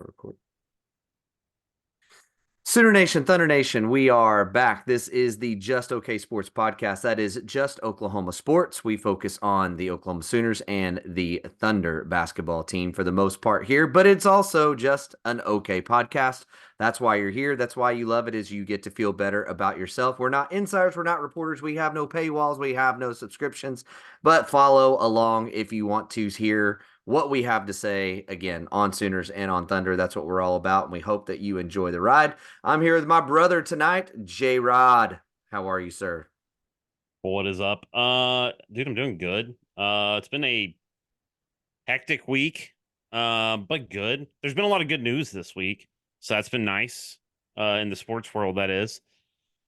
Record. Sooner Nation, Thunder Nation, we are back. This is the Just Okay Sports podcast. That is just Oklahoma sports. We focus on the Oklahoma Sooners and the Thunder basketball team for the most part here, but it's also just an okay podcast. That's why you're here. That's why you love it, is you get to feel better about yourself. We're not insiders. We're not reporters. We have no paywalls. We have no subscriptions, but follow along if you want to hear what we have to say, again, on Sooners and on Thunder. That's what we're all about, and we hope that you enjoy the ride. I'm here with my brother tonight, J Rod. How are you, sir? What is up? Dude, I'm doing good. It's been a hectic week, but good. There's been a lot of good news this week, so that's been nice. In the sports world, that is.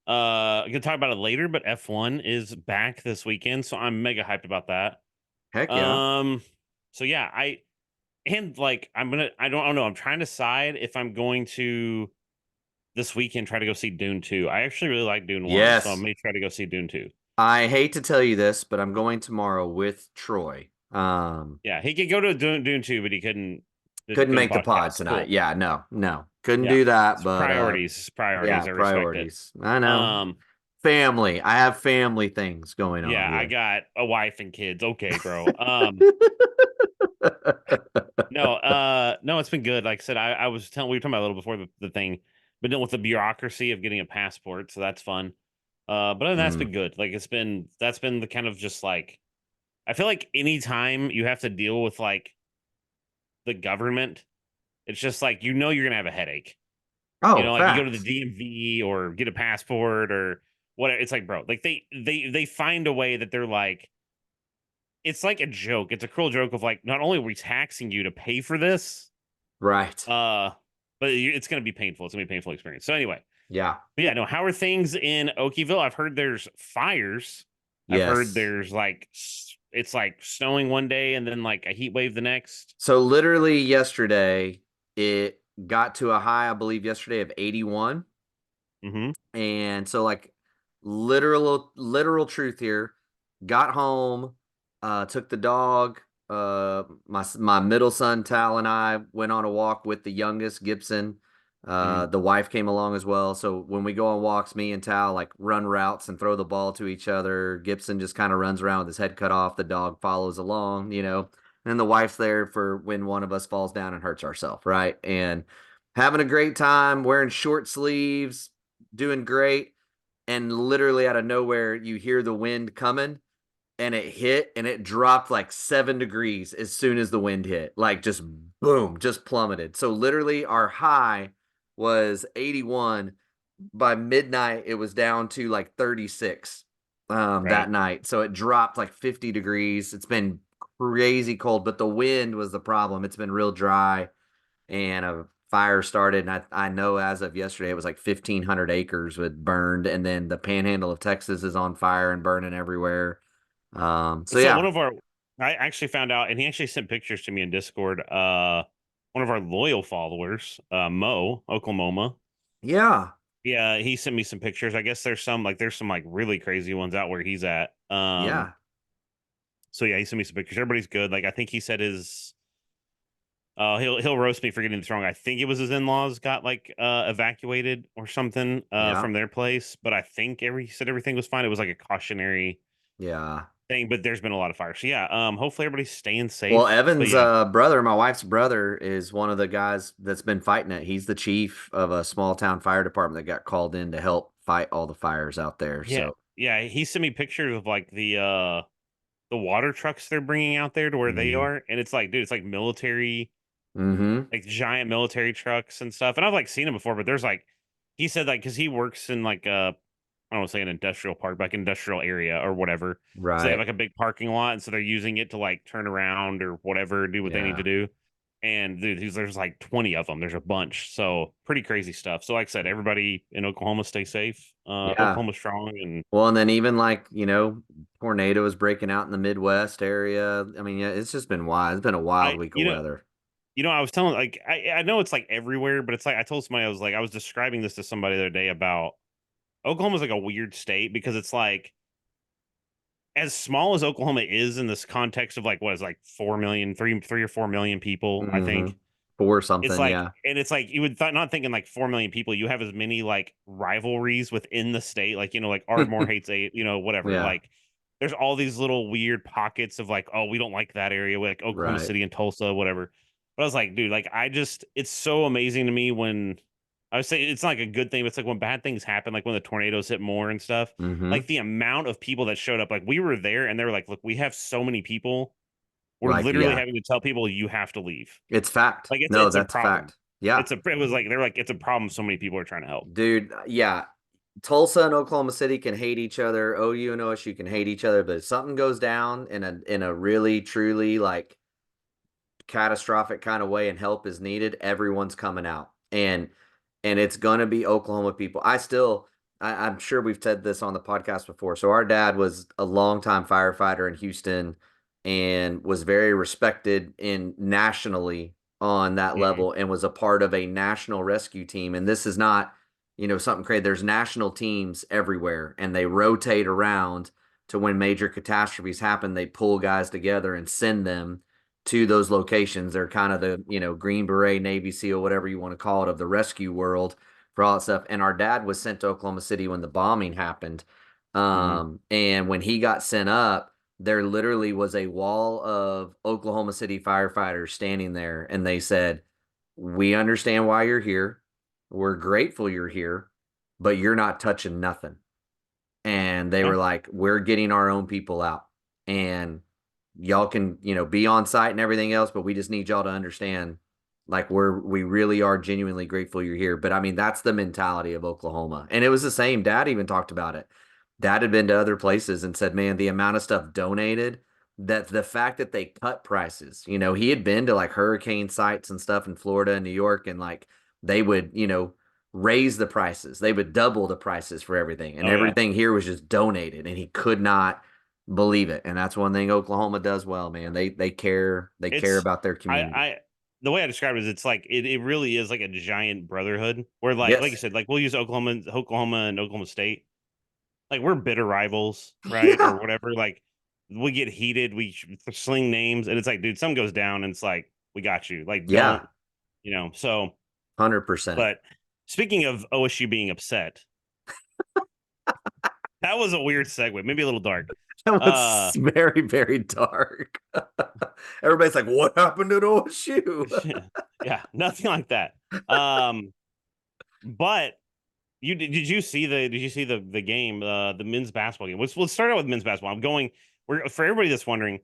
I'm gonna talk about it later, but F1 is back this weekend, so I'm mega hyped about that. Heck yeah. Um, so yeah, I don't know. I'm trying to decide if I'm going to this weekend try to go see Dune 2. I actually really like Dune 1, so I Yes. may try to go see Dune 2. I hate to tell you this, but I'm going tomorrow with Troy. Yeah, he could go to Dune 2, but he Couldn't couldn't make the pod podcast. tonight. Cool. Yeah, no. Couldn't Yeah. do that, It's but priorities. yeah, I respect it. priorities. I know. Um, Family. I have family things going on yeah, I here. got a wife and kids. Okay, bro. No, it's been good. Like I said, I was telling we were talking about a little before the thing, but dealing with the bureaucracy of getting a passport, so that's fun. But other than that, it's Mm, been good. Like that's been the kind of just like I feel like anytime you have to deal with like the government, it's just like you're gonna have a headache. oh, Like you go to the facts. DMV or get a passport or whatever. It's like, bro, like they find a way that they're like, it's like a joke. It's a cruel joke of like, not only are we taxing you to pay for this, Right. uh, but it's gonna be painful. It's gonna be a painful experience. So anyway, Yeah. but yeah, no. How are things in Okieville? I've heard there's fires. I've heard Yes. there's like it's like snowing one day and then like a heat wave the next. So literally yesterday, it got to a high, I believe, yesterday of 81. Mm-hmm. And so like literal truth here. Got home, took the dog, my middle son Tal and I went on a walk with the youngest Gibson. Mm-hmm. The wife came along as well. So when we go on walks, me and Tal like run routes and throw the ball to each other. Gibson just kind of runs around with his head cut off. The dog follows along. And the wife's there for when one of us falls down and hurts ourselves, right? And having a great time, wearing short sleeves, doing great. And literally out of nowhere, you hear the wind coming, and it hit, and it dropped like 7 degrees as soon as the wind hit. Like just boom, just plummeted. So literally our high was 81. By midnight, it was down to like 36 that Right. night. So it dropped like 50 degrees. It's been crazy cold, but the wind was the problem. It's been real dry, and a fire started. And I know as of yesterday, it was like 1,500 acres had burned. And then the panhandle of Texas is on fire and burning everywhere. So So yeah, I actually found out, and he actually sent pictures to me in Discord. One of our loyal followers, Mo, Oklahoma. yeah, Yeah, he sent me some pictures. I guess there's some like really crazy ones out where he's at. yeah. So yeah, he sent me some pictures. Everybody's good. Like I think he said his he'll roast me for getting this wrong. I think it was his in-laws got like evacuated or something Yeah. from their place, but I think he said everything was fine. It was like a cautionary Yeah. thing, but there's been a lot of fire. So yeah, hopefully everybody's staying Well, safe. But Evan's yeah, brother, my wife's brother, is one of the guys that's been fighting it. He's the chief of a small town fire department that got called in to help fight all the fires out there. yeah, So, yeah. He sent me pictures of like the water trucks they're bringing out there to where they mm-hmm. are, and it's like, dude, it's like military, Mm-hmm. like giant military trucks and stuff. And I've like seen them before, but there's like he said like because he works in like I don't want to say an industrial park, but like industrial area or whatever. So they have Right. like a big parking lot, and so they're using it to like turn around or whatever, do what they need to Yeah. do. And dude, there's like 20 of them. There's a bunch. So pretty crazy stuff. So like I said, everybody in Oklahoma stay safe. Yeah. Oklahoma strong and Well, and then even like, tornadoes breaking out in the Midwest area. I mean, yeah, it's just been wild. It's been a wild I week of weather. I was telling like I know it's like everywhere, but it's like I told somebody I was describing this to somebody the other day about Oklahoma's like a weird state because it's like as small as Oklahoma is in this context of like what is like 4 million, three or 4 million people, I Mm-hmm. think. For It's something, like, yeah. and it's like you would not thinking like 4 million people. You have as many like rivalries within the state, like like Ardmore hates eight, whatever. Yeah, Like, there's all these little weird pockets of like, oh, we don't like that area, like Oklahoma right. City and Tulsa, whatever. But I was like, dude, like it's so amazing to me when I would say it's not like a good thing, but it's like when bad things happen, like when the tornadoes hit more and stuff. Mm-hmm. Like the amount of people that showed up, like we were there and they were like, look, we have so many people. We're Like, literally yeah, having to tell people you have to leave. it's fact. Like No, it's a that's problem. fact. Yeah, It was like they're like it's a problem. So many people are trying to help. dude. Yeah, Tulsa and Oklahoma City can hate each other. OU and OSU can hate each other, but if something goes down in a really truly like catastrophic kind of way and help is needed, everyone's coming out. And it's gonna be Oklahoma people. I'm sure we've said this on the podcast before. So our dad was a longtime firefighter in Houston and was very respected in nationally on that Mhm. level and was a part of a national rescue team. And this is not, something crazy. There's national teams everywhere and they rotate around to when major catastrophes happen, they pull guys together and send them to those locations. They're kind of the, Green Beret, Navy SEAL, whatever you want to call it, of the rescue world for all that stuff. And our dad was sent to Oklahoma City when the bombing happened. Mhm. And when he got sent up, there literally was a wall of Oklahoma City firefighters standing there. And they said, we understand why you're here. We're grateful you're here, but you're not touching nothing. And they Yeah. were like, we're getting our own people out. And y'all can, be on site and everything else, but we just need y'all to understand like we really are genuinely grateful you're here. But I mean, that's the mentality of Oklahoma. And it was the same. Dad even talked about it. Dad had been to other places and said, man, the amount of stuff donated, that the fact that they cut prices, he had been to like hurricane sites and stuff in Florida and New York, and like they would, raise the prices. They would double the prices for everything. And Oh yeah. everything here was just donated. And he could not believe it. And that's one thing Oklahoma does well, man. They care It's about their community. I the way I describe it is it's like it really is like a giant brotherhood where like you Yes. said, like we'll use Oklahoma and Oklahoma State. Like we're bitter rivals, right? Or Yeah. whatever. Like we get heated, we sling names, and it's like, dude, something goes down, and it's like, we got you. Like, Yeah. don't, so 100%. but speaking of OSU being upset, that was a weird segue, maybe a little dark. That Uh was very, very dark. Everybody's like, what happened at OSU? yeah, nothing like that. Um, but did you see the game, the men's basketball game? Let's start out with men's basketball. We're for everybody that's wondering,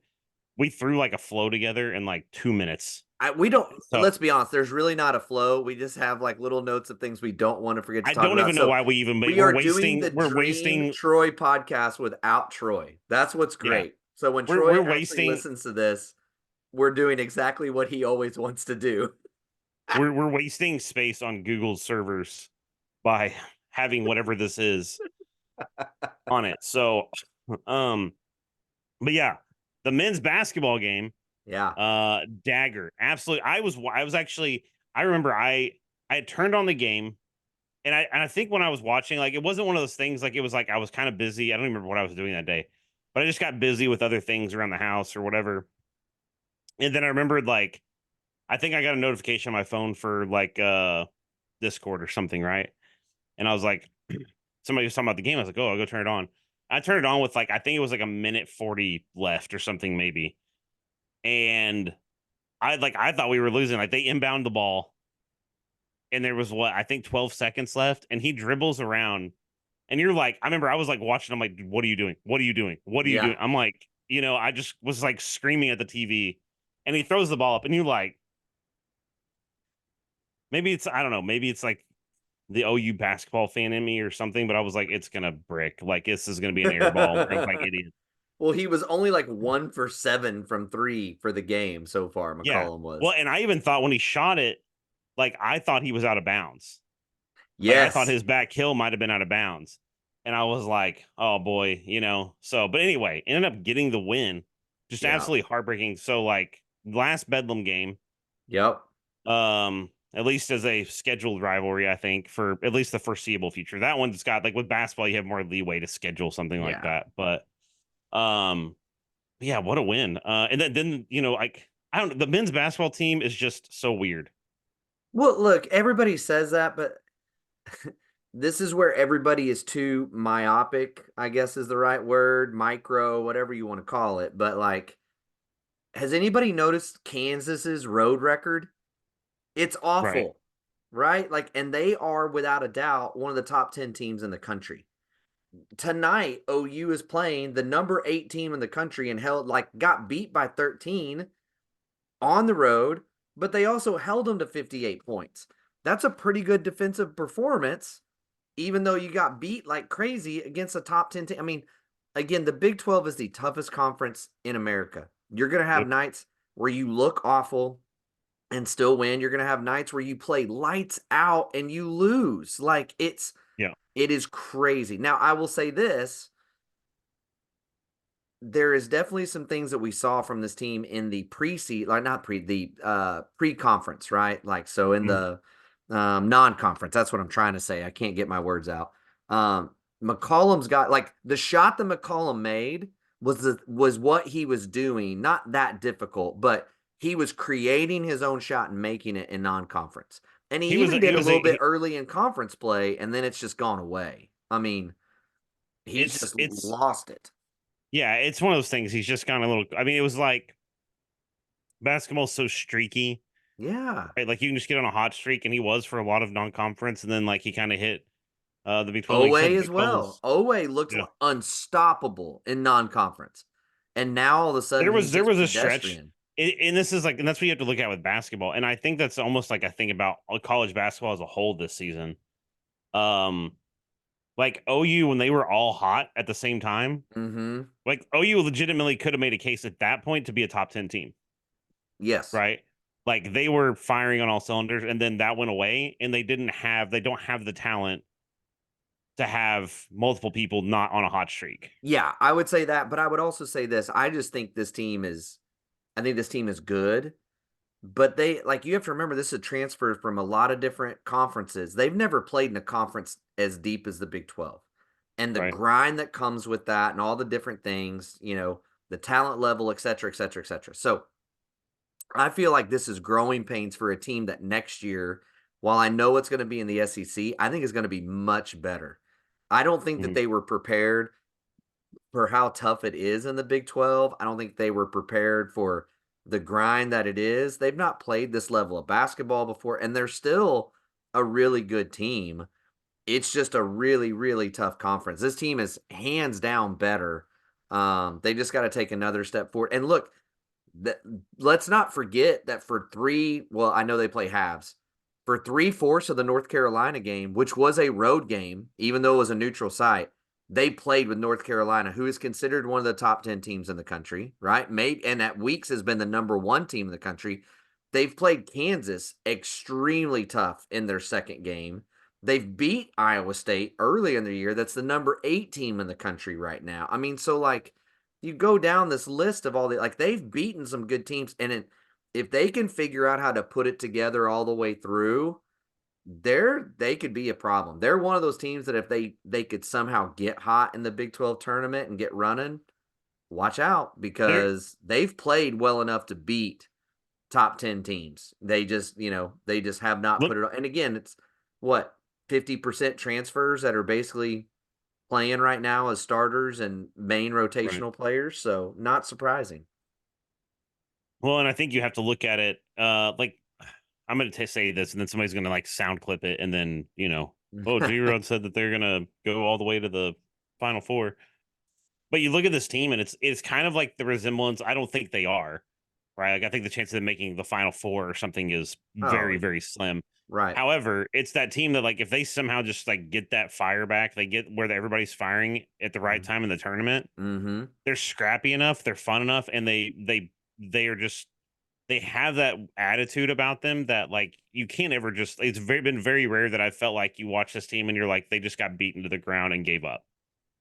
we threw like a flow together in like 2 minutes. We don't, So let's be honest, there's really not a flow. We just have like little notes of things we don't want to forget to I talk don't about. even know So why we even we we're are doing wasting the we're Dream wasting Troy podcast without Troy. That's what's yeah, great. So when we're Troy actually wasting listens to this, we're doing exactly what he always wants to do. we're wasting space on Google's servers by having whatever this is on it. So um but yeah, the men's basketball game, Yeah. dagger. Absolutely. I was actually I remember I had turned on the game. And I think when I was watching, like it wasn't one of those things, like it was like I was kind of busy. I don't even remember what I was doing that day, but I just got busy with other things around the house or whatever. And then I remembered like I think I got a notification on my phone for like Discord or something, right? And I was like, somebody was talking about the game. I was like, oh, I'll go turn it on. I turned it on with like I think it was like a minute 40 left or something, maybe. And I thought we were losing. Like they inbound the ball and there was what I think 12 seconds left, and he dribbles around. And you're like, I remember I was like watching, I'm like, what are you doing? What are you doing? What are you Yeah. doing? I'm like, I just was like screaming at the TV, and he throws the ball up, and you're like, maybe it's, I don't know, maybe it's like the OU basketball fan in me or something, but I was like, it's gonna brick. Like, this is gonna be an air ball. We're gonna look like idiots. Well, he was only like 1 for 7 from three for the game so far, Yeah. McCollum Well, was. and I even thought when he shot it, like, I thought he was out of bounds. Like, I thought Yes. his back heel might have been out of bounds. And I was like, oh boy, So, but anyway, ended up getting the win. Just Yeah. absolutely heartbreaking. So, like, last Bedlam game, Yep. at least as a scheduled rivalry, I think, for at least the foreseeable future. That one's got, like, with basketball, you have more leeway to schedule something like Yeah. that. But, um, yeah, what a win. And then, like, I don't, the men's basketball team is just so weird. Well, look, everybody says that, but this is where everybody is too myopic, I guess is the right word, micro, whatever you want to call it. But like, has anybody noticed Kansas's road record? It's Right. awful, right? Like, and they are without a doubt one of the top 10 teams in the country. Tonight, OU is playing the number 8 team in the country and held, like, got beat by 13 on the road, but they also held them to 58 points. That's a pretty good defensive performance, even though you got beat like crazy against a top 10 team. I mean, again, the Big 12 is the toughest conference in America. You're going to have Yep. nights where you look awful and still win. You're going to have nights where you play lights out and you lose. Like Yeah. it is crazy. Now, I will say this, there is definitely some things that we saw from this team in the like not the pre-conference, right? Like so in Mhm. the non-conference. That's what I'm trying to say. I can't get my words out. Um, McCollum's got like the shot that McCollum made was what he was doing, not that difficult, but he was creating his own shot and making it in non-conference. And He he was even a, he did a was little bit a early in conference play, and then it's just gone away. I mean, he's it's just it's lost it. yeah, it's one of those things. He's just kind of a little. I mean, it was like basketball's so streaky, Yeah. right? Like you can just get on a hot streak, and he was for a lot of non-conference, and then like he kind of hit the Big 12. Like you Owe said, the as Big 12 well. was Owe looked yeah. unstoppable in non-conference, and now all of a sudden There was he's there just was a stretch, pedestrian. and this is like, and that's what you have to look at with basketball, and I think that's almost like I think about college basketball as a whole this season. Um, like OU when they were all hot at the same time, Mm-hmm. like OU legitimately could have made a case at that point to be a top 10 team, Yes. right? Like they were firing on all cylinders, and then that went away, and they don't have the talent to have multiple people not on a hot streak. Yeah, I would say that, but I would also say this. I think this team is good, but they like you have to remember this is a transfer from a lot of different conferences. They've never played in a conference as deep as the Big 12. And the Right. grind that comes with that and all the different things, the talent level, et cetera, et cetera, et cetera. So I feel like this is growing pains for a team that next year, while I know it's going to be in the SEC, I think is going to be much better. I don't think that Mhm. they were prepared for how tough it is in the Big 12. I don't think they were prepared for the grind that it is. They've not played this level of basketball before, and they're still a really good team. It's just a really, really tough conference. This team is hands down better. They just got to take another step forward. And look, that let's not forget that for well, I know they play halves. For three-fourths of the North Carolina game, which was a road game, even though it was a neutral site, they played with North Carolina, who is considered one of the top 10 teams in the country, right? And at weeks has been the number one team in the country. They've played Kansas extremely tough in their second game. They've beat Iowa State early in the year. That's the number 8 team in the country right now. I mean, so like you go down this list of all the like they've beaten some good teams, and if they can figure out how to put it together all the way through, they could be a problem. They're one of those teams that if they could somehow get hot in the Big 12 tournament and get running, watch out There because they've played well enough to beat top 10 teams. They just have not look put it on. And again, it's what 50% transfers that are basically playing right now as starters and main right. rotational players, so not surprising. Well, and I think you have to look at it like I'm going to say this, and then somebody's going to like sound clip it, and then oh, G Rod said that they're going to go all the way to the Final Four. But you look at this team, and it's kind of like the resemblance. I don't think they are right. Like I think the chance of them making the Final Four or something is Oh, very very slim. right. However, it's that team that like if they somehow just like get that fire back, they get where everybody's firing at the right time in the tournament. Mm-hmm. They're scrappy enough, they're fun enough, and they are just they have that attitude about them that like you can't ever just been very rare that I felt like you watch this team and you're like they just got beaten to the ground and gave up.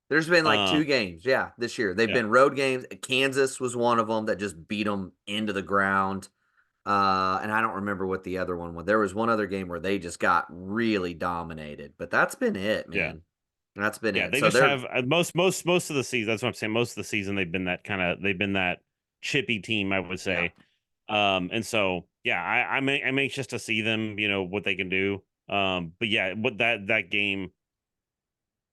There's been like Uh two games, yeah, this year. They've yeah. been road games. Kansas was one of them that just beat them into the ground. And I don't remember what the other one was. There was one other game where they just got really dominated, but that's been it, Yeah. man. That's been Yeah, it. they So just they're have most of the season. That's what I'm saying. Most of the season they've been that chippy team, I would yeah. say. And so yeah, I'm anxious to see them, what they can do. But yeah, what that game,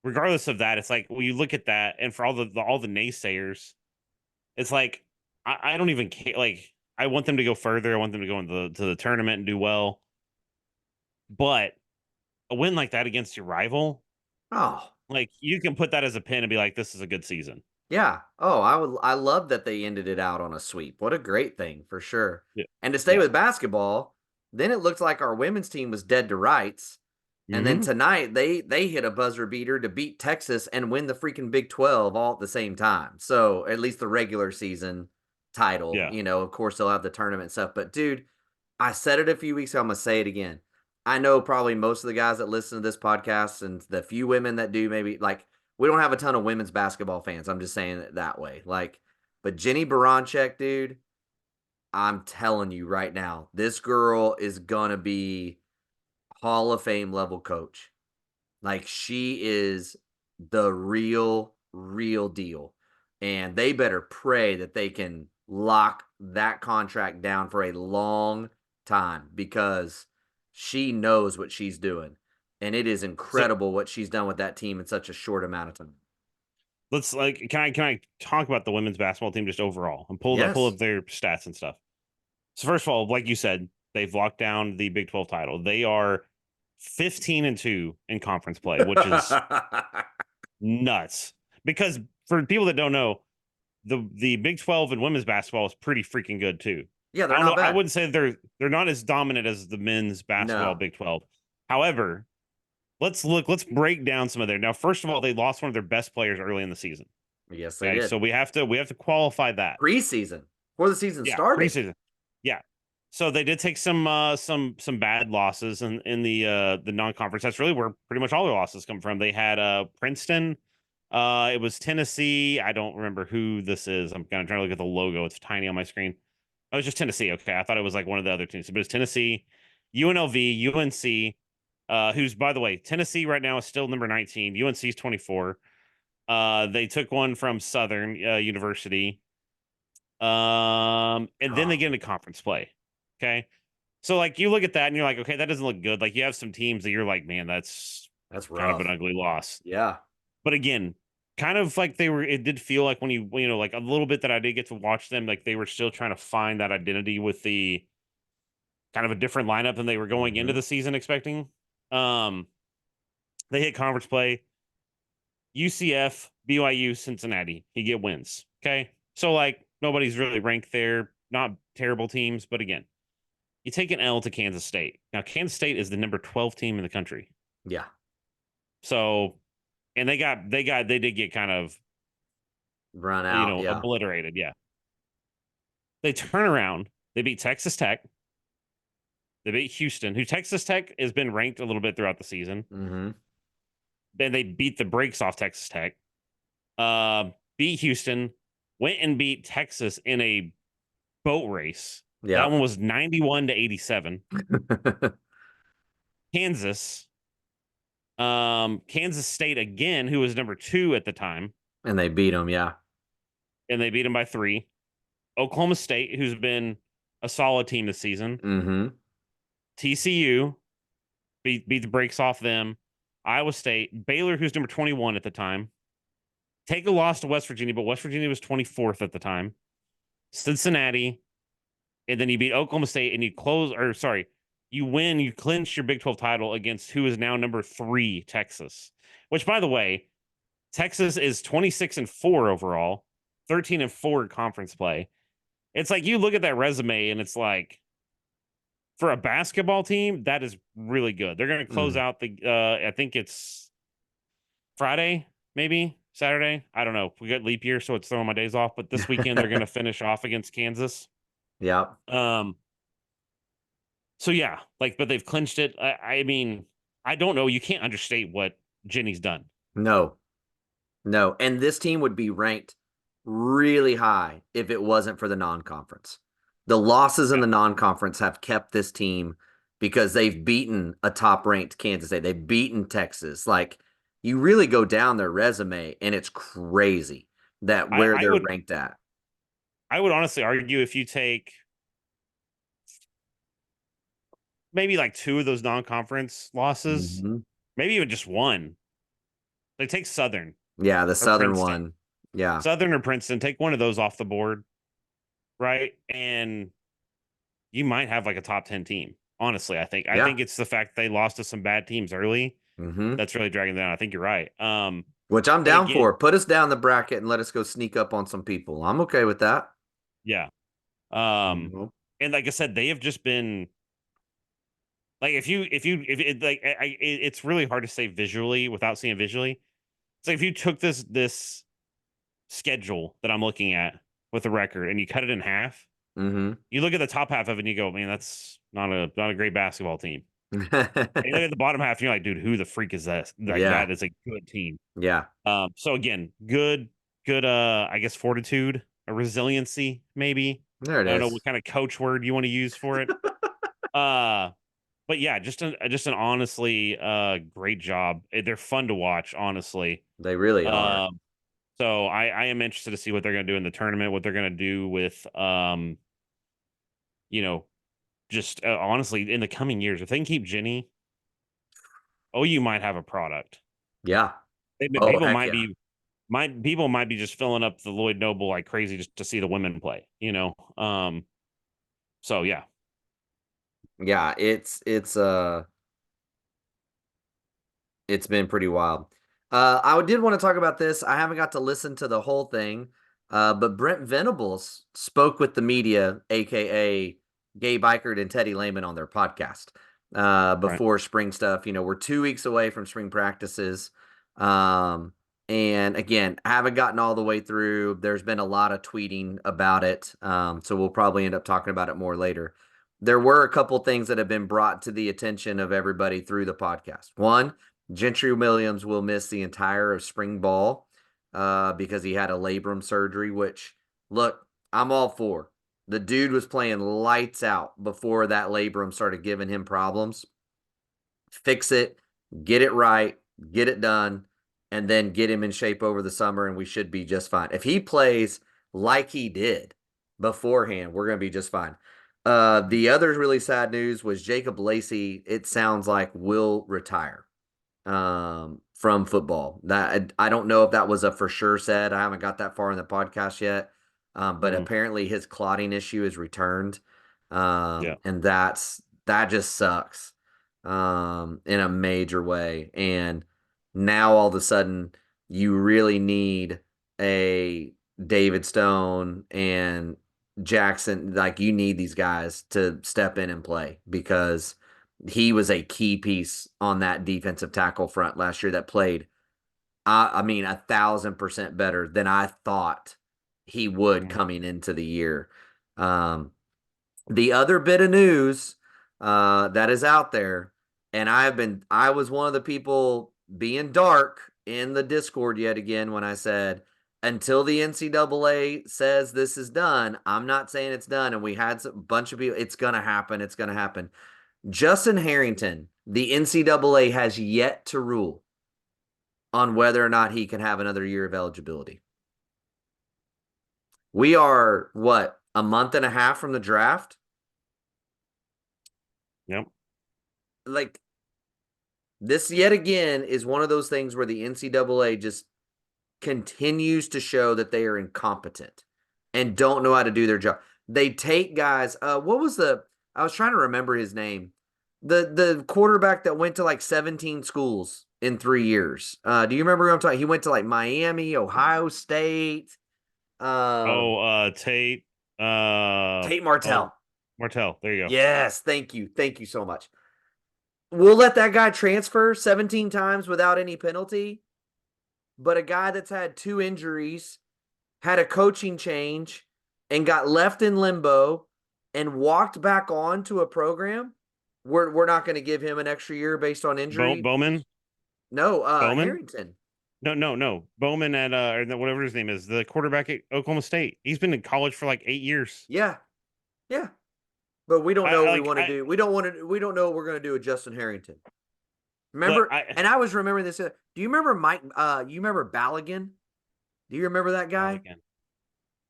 regardless of that, it's like when you look at that, and for all the naysayers, it's like I don't even care. Like I want them to go further. I want them to go into to the tournament and do well. But a win like that against your rival, Oh, like you can put that as a pin and be like, this is a good season. yeah. Oh, I love that they ended it out on a sweep. What a great thing for sure. Yeah. And to stay Yeah. with basketball, then it looked like our women's team was dead to rights. And then Hmm. tonight they hit a buzzer beater to beat Texas and win the freaking Big 12 all at the same time. So, at least the regular season title, Yeah. of course they'll have the tournament stuff, but dude, I said it a few weeks ago, I'm gonna say it again. I know probably most of the guys that listen to this podcast and the few women that do, maybe like we don't have a ton of women's basketball fans. I'm just saying it that way. Like, but Jenny Baranchek, dude, I'm telling you right now, this girl is gonna be Hall of Fame level coach. Like, she is the real deal. And they better pray that they can lock that contract down for a long time because she knows what she's doing. And it is So incredible what she's done with that team in such a short amount of time. let's like, can I talk about the women's basketball team just overall and pull Yes. up their stats and stuff? So first of all, like you said, they've locked down the Big 12 title. They are 15-2 in conference play, which is nuts. Because for people that don't know, the Big 12 in women's basketball is pretty freaking good too. Yeah, I they're don't not know. I bad. wouldn't say they're not as dominant as the men's basketball No. Big 12. However, let's break down some of their. Now, first of all, they lost one of their best players early in the season. Yes, they Okay, so did. we have to qualify that. Preseason, before the season Yeah, started. preseason. Yeah. So they did take some bad losses in the non-conference. That's really where pretty much all their losses come from. They had Princeton, it was Tennessee. I don't remember who this is. I'm kind of trying to look at the logo. It's tiny on my screen. Oh, it's just Tennessee. Okay. I thought it was like one of the other teams, but it's Tennessee, UNLV, UNC, who's by the way, Tennessee right now is still number 19. UNC is 24. They took one from Southern University. And then they Oh, get into conference play. Okay. So like you look at that and you're like, okay, that doesn't look good. Like you have some teams that you're like, man, that's that's kind of an rough. ugly loss. Yeah. But again, kind of like it did feel like when like a little bit that I did get to watch them, like they were still trying to find that identity with the kind of a different lineup than they were going into Hmm. the season expecting. Um, they hit conference play, UCF, BYU, Cincinnati. You get wins. Okay. So like nobody's really ranked there, not terrible teams, but again, you take an L to Kansas State. Now, Kansas State is the number 12 team in the country. Yeah. So, and they did get kind of, Run out. Yeah. obliterated. Yeah. They turn around. They beat Texas Tech. They beat Houston, who Texas Tech has been ranked a little bit throughout the season. Hmm. Then they beat the brakes off Texas Tech. Beat Houston, went and beat Texas in a boat race. That Yep. one was 91-87. Kansas, Kansas State again, who was number 2 at the time, And they beat them. Yeah. and they beat them by 3. Oklahoma State, who's been a solid team this season. Hmm. TCU beat the brakes off them. Iowa State, Baylor, who's number 21 at the time. Take a loss to West Virginia, but West Virginia was 24th at the time. Cincinnati, and then you beat Oklahoma State, and you win, you clinch your Big 12 title against who is now number 3, Texas. Which, by the way, Texas is 26-4 overall, 13-4 conference play. It's like you look at that resume and it's like for a basketball team, that is really good. They're going to close Mm. out the I think it's Friday, maybe Saturday. I don't know. We got leap year, so it's throwing my days off. But this weekend they're going to finish off against Kansas. Yep. Um. So yeah, like, but they've clinched it. I mean, I don't know. You can't understate what Jenny's done. No. No. And this team would be ranked really high if it wasn't for the non-conference. The losses in Yeah. the non-conference have kept this team because they've beaten a top-ranked Kansas State. They've beaten Texas. Like, you really go down their resume and it's crazy that I, where I they're would, ranked at. I would honestly argue if you take maybe like 2 of those non-conference losses, Hmm. maybe even just one. They take Southern Yeah, the or Southern Princeton. one. Yeah. Southern or Princeton, take one of those off the board, right? And you might have like a top 10 team. Honestly, I think. I Yeah. think it's the fact they lost to some bad teams early Hmm. that's really dragging them down. I think you're right. Which I'm But down again, for. Put us down the bracket and let us go sneak up on some people. I'm okay with that. yeah. Um, Mhm. and like I said, they have just been like if it like it's really hard to say visually without seeing visually. It's like if you took this schedule that I'm looking at with the record and you cut it in half, Mhm. you look at the top half of it and you go, man, that's not a great basketball team. And you look at the bottom half and you're like, dude, who the freak is that? Like Yeah. that is a good team. Yeah. So again, good I guess fortitude, a resiliency, maybe. There it I don't know is. what kind of coach word you want to use for it. Uh but yeah, just an honestly great job. They're fun to watch, honestly. They really are. Um so I am interested to see what they're gonna do in the tournament, what they're gonna do with you know, just honestly in the coming years. If they can keep Jenny, OU might have a product. Yeah. Oh, People heck might yeah. be people might be just filling up the Lloyd Noble like crazy just to see the women play, you know. So yeah. Yeah, it's been pretty wild. I did want to talk about this. I haven't got to listen to the whole thing, but Brent Venables spoke with the media, aka Gabe Ikard and Teddy Lehman, on their podcast Right. before spring stuff. You know, we're 2 weeks away from spring practices, um, and again, I haven't gotten all the way through. There's been a lot of tweeting about it, so we'll probably end up talking about it more later. There were a couple things that have been brought to the attention of everybody through the podcast. One, Gentry Williams will miss the entire of spring ball because he had a labrum surgery, which, look, I'm all for. The dude was playing lights out before that labrum started giving him problems. Fix it, get it right, get it done, and then get him in shape over the summer, and we should be just fine. If he plays like he did beforehand, we're going to be just fine. The other really sad news was Jacob Lacey, it sounds like, will retire from football. That I don't know if that was a for sure said. I haven't got that far in the podcast yet. But Mhm. apparently his clotting issue is returned. Yeah. And that just sucks in a major way. And now all of a sudden you really need a David Stone and Jackson. Like you need these guys to step in and play because he was a key piece on that defensive tackle front last year that played, I mean, 1,000% better than I thought he would Mhm. coming into the year. Um, the other bit of news that is out there, and I was one of the people being dark in the Discord yet again when I said, until the NCAA says this is done, I'm not saying it's done. And we had a bunch of people, it's going to happen. It's going to happen. Justin Harrington, the NCAA has yet to rule on whether or not he can have another year of eligibility. We are, what, a month and a half from the draft? Yep. Like, this yet again is one of those things where the NCAA just continues to show that they are incompetent and don't know how to do their job. They take guys, what was I was trying to remember his name. The quarterback that went to like 17 schools in 3 years. Do you remember who I'm talking? He went to like Miami, Ohio State, um, Tate. Tate Oh, Martell. Martell. There you go. Yes, thank you. Thank you so much. We'll let that guy transfer 17 times without any penalty, but a guy that's had 2 injuries, had a coaching change, and got left in limbo and walked back on to a program, we're not going to give him an extra year based on injury. Bowman. No, Bowman. Harrington. No. Bowman at or whatever his name is, the quarterback at Oklahoma State. He's been in college for like 8 years. Yeah, yeah. But we don't I know what we like want to do. We don't know what we're going to do with Justin Harrington. look. Remember, and I was remembering this. Do you remember Mike? You remember Ballaghan? Do you remember that guy?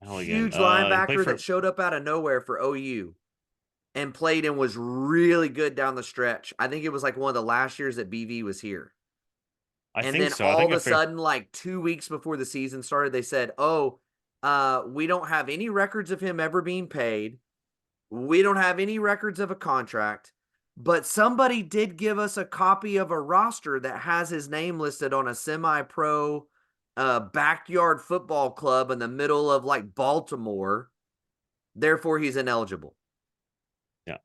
Halligan. Huge He played linebacker for that showed up out of nowhere for OU. and played and was really good down the stretch. I think it was like one of the last years that BV was here. I And think then so. I all think of a after sudden, like 2 weeks before the season started, they said, "Oh, we don't have any records of him ever being paid. We don't have any records of a contract, but somebody did give us a copy of a roster that has his name listed on a semi-pro backyard football club in the middle of like Baltimore. Therefore, he's ineligible." yeah.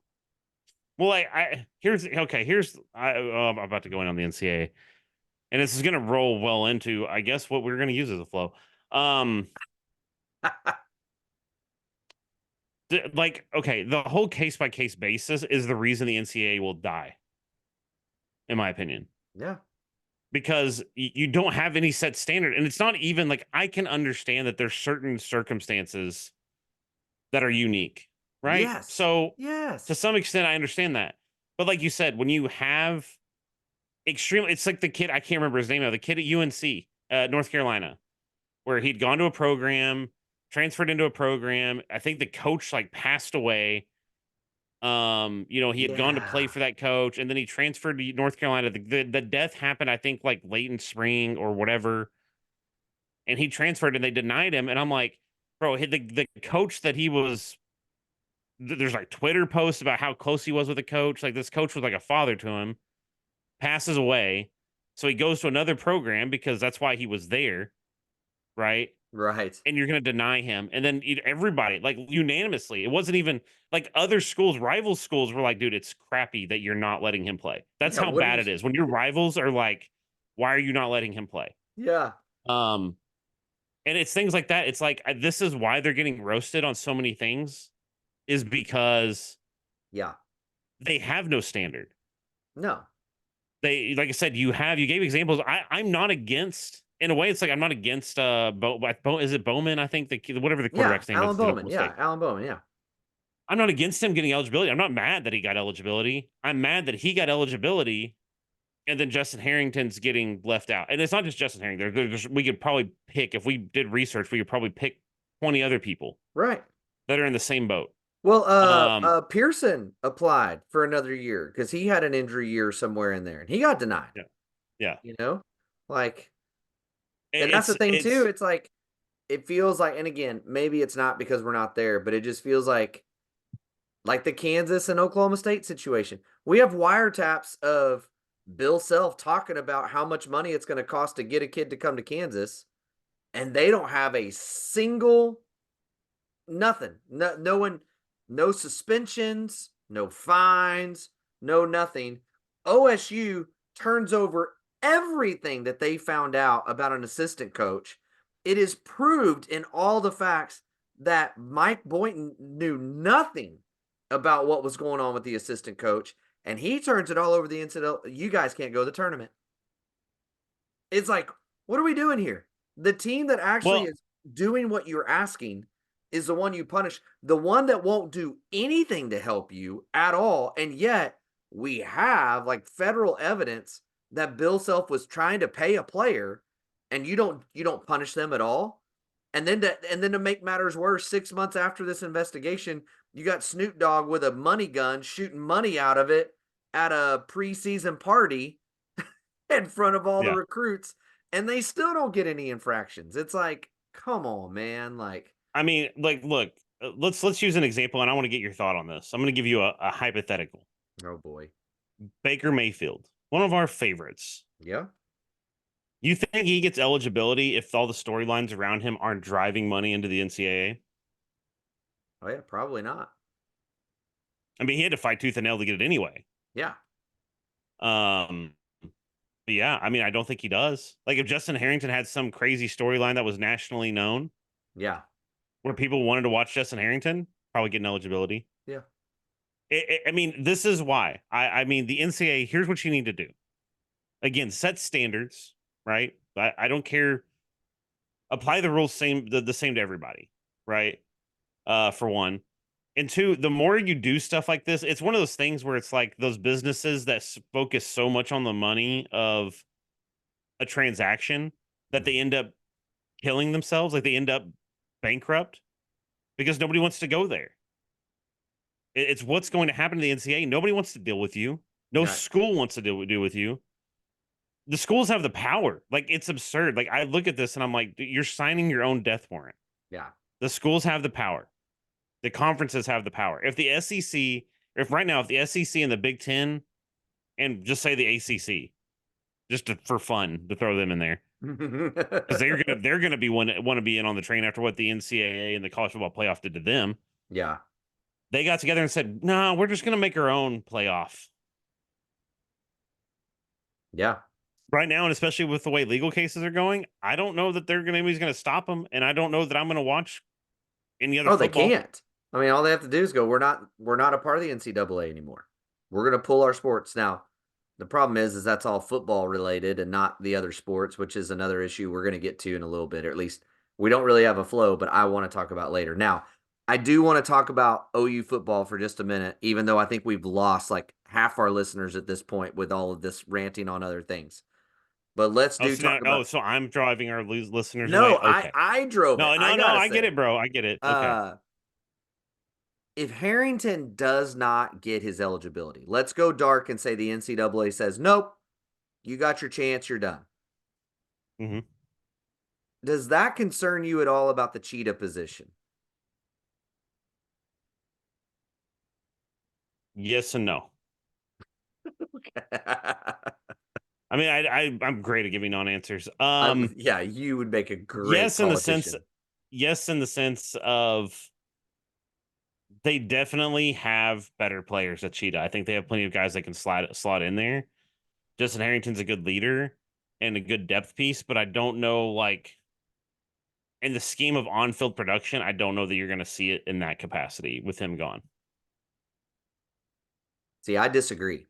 Well, I'm about to go in on the NCAA, and this is going to roll well into, I guess, what we're going to use as a flow. Um, the whole case by case basis is the reason the NCAA will die, in my opinion, Yeah. because you don't have any set standard, and it's not even like I can understand that there's certain circumstances that are unique, right? Yes. So to Yes. some extent, I understand that, but like you said, when you have it's like the kid, I can't remember his name now, the kid at UNC, North Carolina, where he'd gone to a program, transferred into a program. I think the coach like passed away. He had gone to play Yeah. for that coach, and then he transferred to North Carolina. The death happened, I think, like late in spring or whatever, and he transferred, and they denied him. And I'm like, bro, the coach that he was. There's like Twitter posts about how close he was with the coach. Like this coach was like a father to him. Passes away, so he goes to another program because that's why he was there, right? Right. And you're going to deny him. And then everybody, like unanimously, it wasn't even like other schools, rival schools were like, dude, it's crappy that you're not letting him play. That's Yeah. how What are bad you? it is. When your rivals are like, why are you not letting him play? Yeah. Um, and it's things like that. It's like, this is why they're getting roasted on so many things, is because Yeah. they have no standard. No. They, like I said, you gave examples. I'm not against, in a way, it's like I'm not against is it Bowman? I think whatever the Yeah. quarterback's name Alan is at Bowman. Oklahoma Yeah. State. Alan Bowman. Yeah. I'm not against him getting eligibility. I'm not mad that he got eligibility. I'm mad that he got eligibility and then Justin Harrington's getting left out. And it's not just Justin Harrington. We could probably pick, if we did research, we could probably pick 20 other people Right. that are in the same boat. Well, Um, Pearson applied for another year because he had an injury year somewhere in there, and he got denied. yeah, yeah. You know, like, and that's the It's thing too. it's It's like it feels like, and again, maybe it's not because we're not there, but it just feels like the Kansas and Oklahoma State situation. We have wiretaps of Bill Self talking about how much money it's going to cost to get a kid to come to Kansas, and they don't have a single nothing. No one, no suspensions, no fines, no nothing. OSU turns over everything that they found out about an assistant coach. It is proved in all the facts that Mike Boynton knew nothing about what was going on with the assistant coach, and he turns it all over the NCAA. You guys can't go to the tournament. It's like, what are we doing here? The team that actually well, is doing what you're asking is the one you punish, the one that won't do anything to help you at all. And yet we have like federal evidence that Bill Self was trying to pay a player, and you don't punish them at all. And then to make matters worse, 6 months after this investigation, you got Snoop Dogg with a money gun shooting money out of it at a preseason party in front of all the yeah. recruits, and they still don't get any infractions. It's like, come on, man. Like, I mean, like, look, let's use an example, and I want to get your thought on this. I'm going to give you a hypothetical. oh boy. Baker Mayfield, one of our favorites. Yeah. You think he gets eligibility if all the storylines around him aren't driving money into the NCAA? Oh yeah, probably not. I mean, he had to fight tooth and nail to get it anyway. Yeah. Um, but yeah, I mean, I don't think he does. Like, if Justin Harrington had some crazy storyline that was nationally known, Yeah. where people wanted to watch Justin Harrington, probably getting eligibility. Yeah. I mean, this is why. I mean, the NCAA. Here's what you need to do. Again, set standards, right? I don't care. Apply the rules the same to everybody, right? For one. And two, the more you do stuff like this, it's one of those things where it's like those businesses that focus so much on the money of a transaction that they end up killing themselves. Like they end up bankrupt because nobody wants to go there. It's what's going to happen to the NCAA. Nobody wants to deal with you. No Right. school wants to deal with you. The schools have the power. Like, it's absurd. Like, I look at this and I'm like, you're signing your own death warrant. Yeah. The schools have the power. The conferences have the power. If the SEC, if right now, if the SEC and the Big Ten, and just say the ACC, just for fun to throw them in there, because they're gonna be want to be in on the train after what the NCAA and the college football playoff did to them. Yeah. They got together and said, "No, we're just gonna make our own playoff." Yeah. Right now, and especially with the way legal cases are going, I don't know that anybody's gonna stop them, and I don't know that I'm gonna watch any other Oh, they football. can't. I mean, all they have to do is go, we're not a part of the NCAA anymore. We're gonna pull our sports. Now, the problem is that's all football related and not the other sports, which is another issue we're gonna get to in a little bit, or at least we don't really have a flow, but I want to talk about later. Now, I do want to talk about OU football for just a minute, even though I think we've lost like half our listeners at this point with all of this ranting on other things. But let's Oh, do so talk now, about. so I'm driving our listeners No, away. I Okay, I drove it. no, I no, no, gotta I get say. it, bro. I get it. Okay. Uh if Harrington does not get his eligibility, let's go dark and say the NCAA says, nope, you got your chance, you're done. Mm-hmm. Does that concern you at all about the Cheetah position? Yes and no. Okay. I mean, I'm great at giving non-answers. Yeah, you would make a great Yes, in the sense, politician. yes, in the sense of they definitely have better players at Cheetah. I think they have plenty of guys that can slot in there. Justin Harrington's a good leader and a good depth piece, but I don't know, like, in the scheme of on-field production, I don't know that you're going to see it in that capacity with him gone. See, I disagree.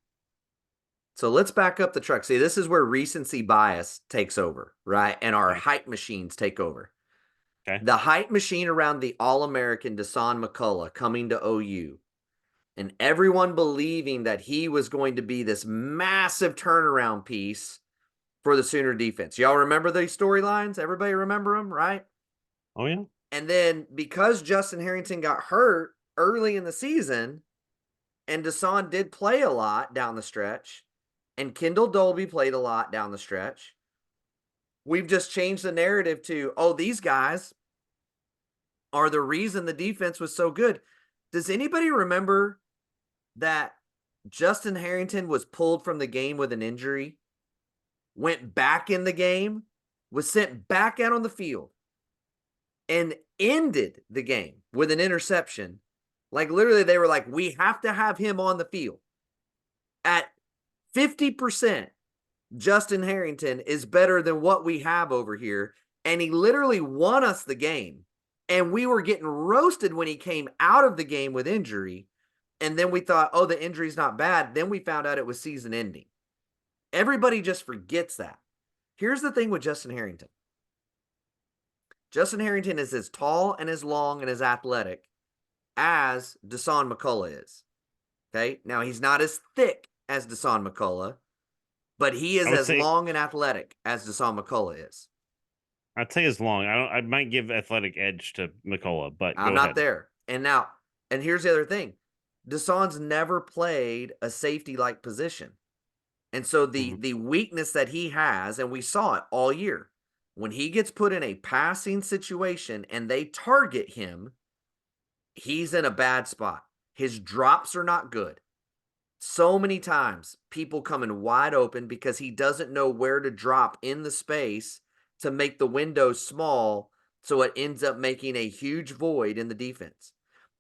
So let's back up the truck. See, this is where recency bias takes over, right? And our Okay. hype machines take over. Okay. The hype machine around the All-American Dasan McCullough coming to OU and everyone believing that he was going to be this massive turnaround piece for the Sooner defense. Y'all remember these storylines? Everybody remember them, right? Oh yeah. And then because Justin Harrington got hurt early in the season, and Dasan did play a lot down the stretch, and Kendall Dolby played a lot down the stretch, we've just changed the narrative to, oh, these guys are the reason the defense was so good. Does anybody remember that Justin Harrington was pulled from the game with an injury, went back in the game, was sent back out on the field, and ended the game with an interception? Like, literally, they were like, we have to have him on the field. At 50%, Justin Harrington is better than what we have over here. And he literally won us the game. And we were getting roasted when he came out of the game with injury. And then we thought, oh, the injury's not bad. Then we found out it was season ending. Everybody just forgets that. Here's the thing with Justin Harrington. Justin Harrington is as tall and as long and as athletic as Dasan McCullough is. Okay. Now, he's not as thick as Dasan McCullough, but he is I would as say long and athletic as Dasan McCullough is. I'd say as long. I might give athletic edge to McCullough, but I'm go not ahead. there. And here's the other thing. Dasan's never played a safety like position. And so the weakness that he has, and we saw it all year, when he gets put in a passing situation and they target him, he's in a bad spot. His drops are not good. So many times people coming wide open because he doesn't know where to drop in the space to make the window small, so it ends up making a huge void in the defense.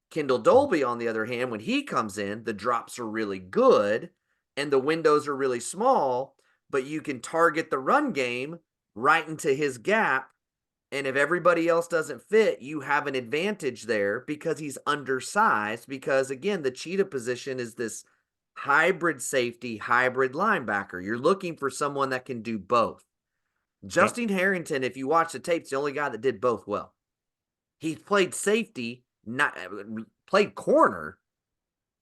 Kendall Dolby, on the other hand, when he comes in, the drops are really good and the windows are really small, but you can target the run game right into his gap. And if everybody else doesn't fit, you have an advantage there because he's undersized. Because again, the Cheetah position is this hybrid safety, hybrid linebacker. You're looking for someone that can do both. Yep. Justin Harrington, if you watch the tapes, the only guy that did both well. He played safety, not played corner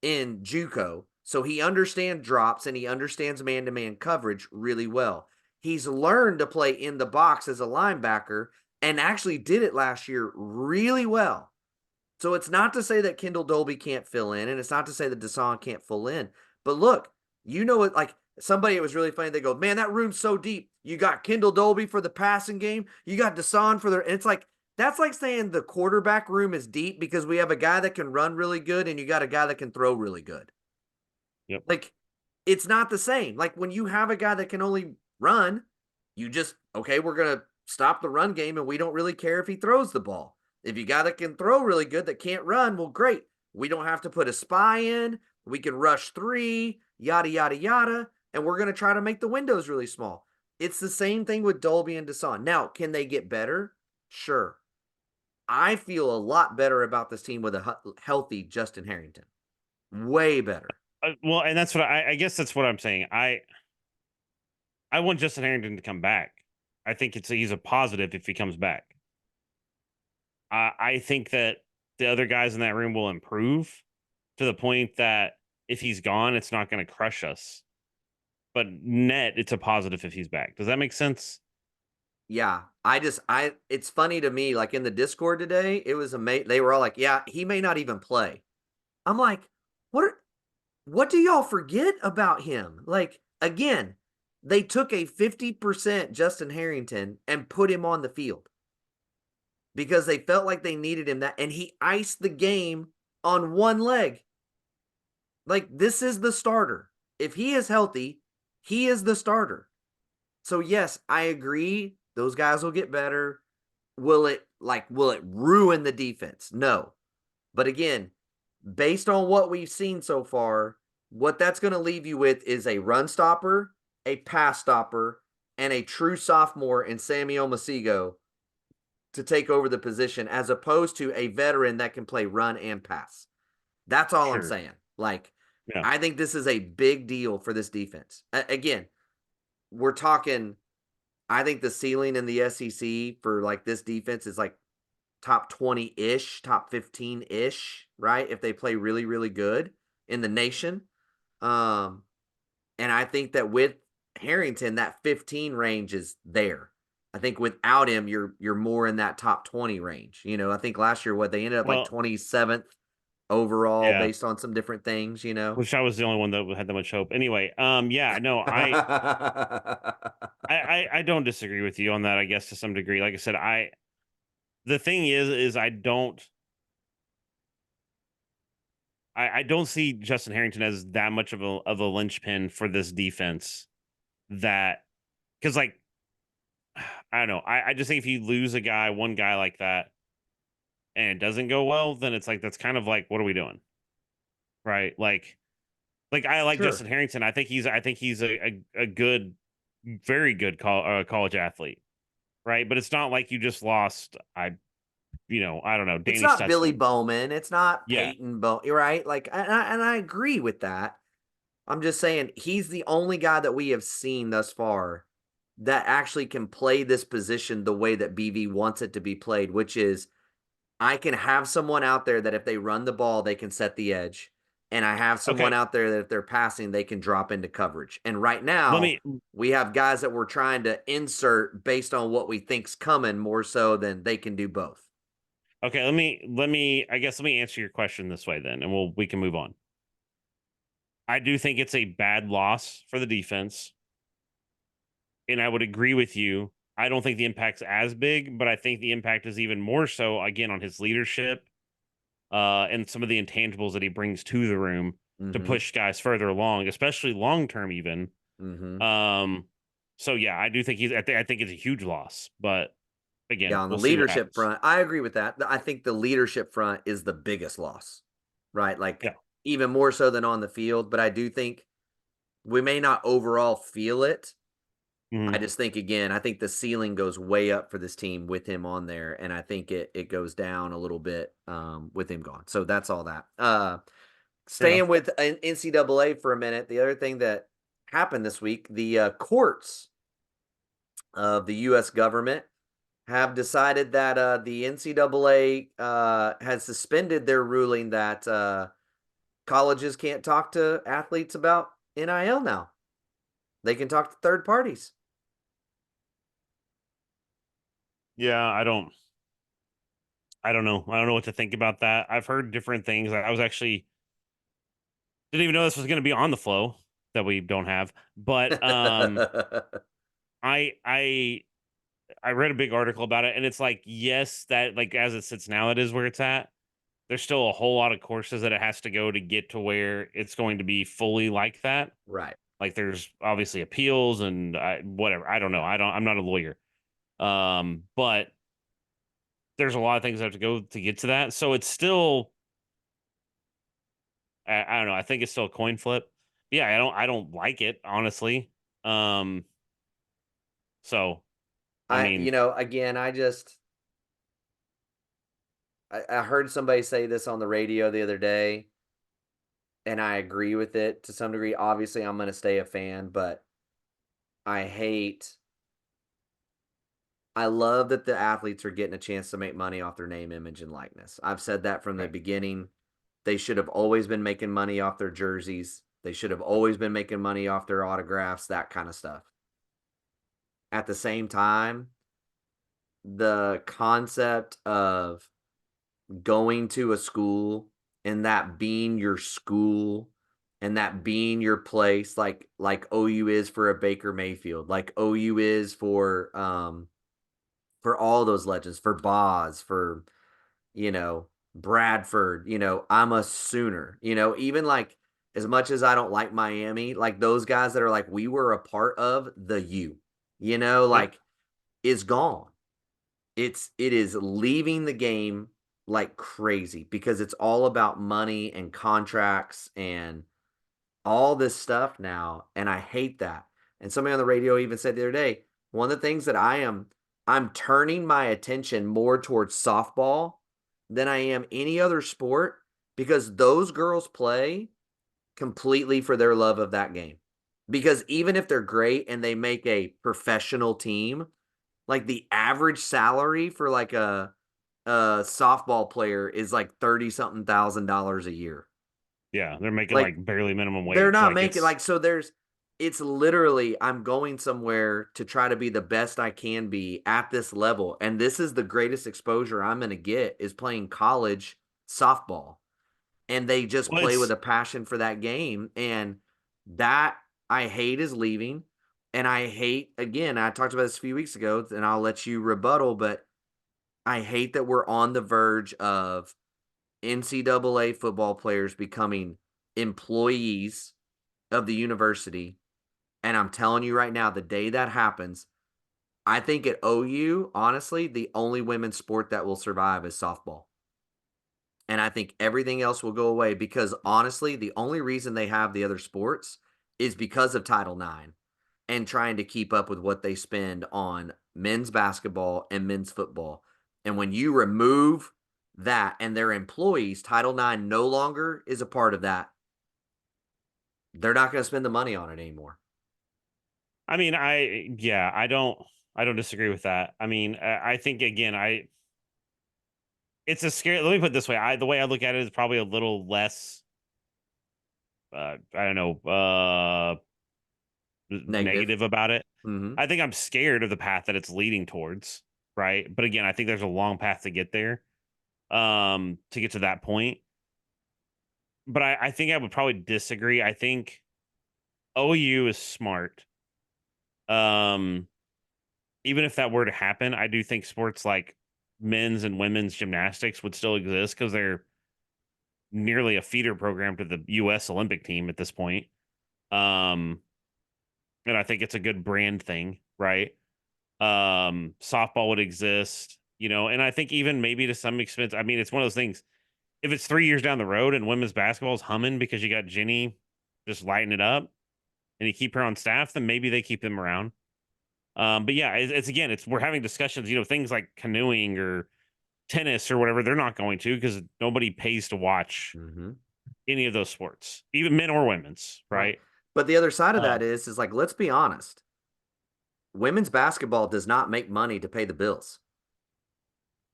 in JUCO, so he understands drops and he understands man-to-man coverage really well. He's learned to play in the box as a linebacker and actually did it last year really well. So it's not to say that Kendall Dolby can't fill in, and it's not to say that Desan can't fill in. But look, you know it. Like somebody, it was really funny. They go, "Man, that room's so deep. You got Kendall Dolby for the passing game. You got Desan for the." And it's like that's like saying the quarterback room is deep because we have a guy that can run really good, and you got a guy that can throw really good. Yep. Like it's not the same. Like when you have a guy that can only run, you just okay, we're gonna stop the run game, and we don't really care if he throws the ball. If you got that can throw really good that can't run, well, great. We don't have to put a spy in. We can rush three, yada yada yada, and we're gonna try to make the windows really small. It's the same thing with Dolby and Desan. Now, can they get better? Sure. I feel a lot better about this team with a healthy Justin Harrington. Way better. Well, and that's what I guess that's what I'm saying. I want Justin Harrington to come back. I think he's a positive if he comes back. I think that the other guys in that room will improve to the point that if he's gone, it's not going to crush us. But net, it's a positive if he's back. Does that make sense? Yeah, it's funny to me, like in the Discord today, it was amazing. They were all like, yeah, he may not even play. I'm like, what do y'all forget about him? Like, again, they took a 50% Justin Harrington and put him on the field because they felt like they needed him that, and he iced the game on one leg. Like, this is the starter. If he is healthy, he is the starter. So yes, I agree. Those guys will get better. Will it ruin the defense? No. But again, based on what we've seen so far, what that's going to leave you with is a run stopper, a pass stopper, and a true sophomore in Samuel Masigo to take over the position as opposed to a veteran that can play run and pass. That's all I'm Sure. saying. Like, Yeah. I think this is a big deal for this defense. Again, we're talking, I think the ceiling in the SEC for like this defense is like top 20 ish, top 15 ish, right? If they play really, really good in the nation. Um, and I think that with Harrington, that 15 range is there. I think without him, you're more in that top 20 range. You know, I think last year what they ended up like Well, 27th overall yeah. based on some different things, you know. Which I was the only one that had that much hope. Anyway, yeah, no, I don't disagree with you on that. I guess to some degree, like I said, the thing is I don't see Justin Harrington as that much of a linchpin for this defense. That because like I don't know, I just think if you lose one guy like that, and it doesn't go well, then it's like that's kind of like what are we doing, right? Like I like Sure. Justin Harrington. I think he's a good, very good college athlete, right? But it's not like you just lost. I don't know, It's Danny not Billy Stutzman. Bowman. It's not Yeah. Peyton Bowman, right? Like, and I agree with that. I'm just saying he's the only guy that we have seen thus far that actually can play this position the way that BV wants it to be played, which is I can have someone out there that if they run the ball, they can set the edge. And I have someone Okay. out there that if they're passing, they can drop into coverage. And right Let now, me. we have guys that we're trying to insert based on what we think's coming more so than they can do both. Okay. Let me. I guess let me answer your question this way then, and we can move on. I do think it's a bad loss for the defense, and I would agree with you. I don't think the impact's as big, but I think the impact is even more so again on his leadership, and some of the intangibles that he brings to the room to Mm-hmm. push guys further along, especially long term even. Mm-hmm. Um, so yeah, I do think I think it's a huge loss, but Yeah, again, on the we'll see what leadership happens. front, I agree with that. I think the leadership front is the biggest loss, right? Like Yeah. even more so than on the field. But I do think we may not overall feel it. I Mhm. just think again, I think the ceiling goes way up for this team with him on there, and I think it goes down a little bit with him gone. So that's all that. Fair enough. Staying with NCAA for a minute, the other thing that happened this week, the courts of the U.S. government have decided that the NCAA has suspended their ruling that colleges can't talk to athletes about NIL now. They can talk to third parties. Yeah, I don't know. I don't know what to think about that. I've heard different things. I was actually didn't even know this was going to be on the flow that we don't have. But I I I read a big article about it, and it's like, yes, that like as it sits now, it is where it's at. There's still a whole lot of courses that it has to go to get to where it's going to be fully like that. Right. Like there's obviously appeals and whatever. I don't know. I'm not a lawyer. But there's a lot of things that have to go to get to that. So it's still, I don't know. I think it's still a coin flip. Yeah, I don't like it, honestly. Um, so I You mean, know, again, I heard somebody say this on the radio the other day, and I agree with it to some degree. Obviously, I'm going to stay a fan, but I hate I love that the athletes are getting a chance to make money off their name, image, and likeness. I've said that from the right. beginning. They should have always been making money off their jerseys. They should have always been making money off their autographs, that kind of stuff. At the same time, the concept of going to a school and that being your school and that being your place, like OU is for a Baker Mayfield, like OU is for all those legends, for Boz, for you know, Bradford, I'm a Sooner, even like as much as I don't like Miami, like those guys that are like, we were a part of the Yep. like is gone. It is leaving the game like crazy because it's all about money and contracts and all this stuff now, and I hate that. And somebody on the radio even said the other day, one of the things that I'm turning my attention more towards softball than I am any other sport because those girls play completely for their love of that game. Because even if they're great and they make a professional team, like the average salary for like a softball player is like 30 something $1,000 a year. Yeah, they're making Like like barely minimum they're wage. not Like making it's like so there's it's literally I'm going somewhere to try to be the best I can be at this level. And this is the greatest exposure I'm going to get is playing college softball. And they just well, play with it's a passion for that game. And that I hate is leaving. And I hate, again, I talked about this a few weeks ago, and I'll let you rebuttal, but I hate that we're on the verge of NCAA football players becoming employees of the university. And I'm telling you right now, the day that happens, I think at OU, honestly, the only women's sport that will survive is softball. And I think everything else will go away because honestly, the only reason they have the other sports is because of Title IX and trying to keep up with what they spend on men's basketball and men's football. And when you remove that and their employees, Title IX no longer is a part of that. They're not going to spend the money on it anymore. I mean, I don't disagree with that. I mean, I think again, I it's a scary. Let me put it this way: the way I look at it is probably a little less. I don't know, Negative. negative about it. Mm-hmm. I think I'm scared of the path that it's leading towards. Right, but again, I think there's a long path to get there. To get to that point. But I think I would probably disagree. I think OU is smart. Um, Even if that were to happen, I do think sports like men's and women's gymnastics would still exist because they're nearly a feeder program to the U.S. Olympic team at this point. Um, and I think it's a good brand thing, right? Softball would exist, and I think even maybe to some extent, I mean, it's one of those things. If it's 3 years down the road and women's basketball is humming because you got Jenny just lighting it up and you keep her on staff, then maybe they keep them around. But yeah, it's again, it's we're having discussions, things like canoeing or tennis or whatever, they're not going to because nobody pays to watch Mm-hmm. any of those sports, even men or women's, Right. right? But the other side of that Um, is like, let's be honest. Women's basketball does not make money to pay the bills.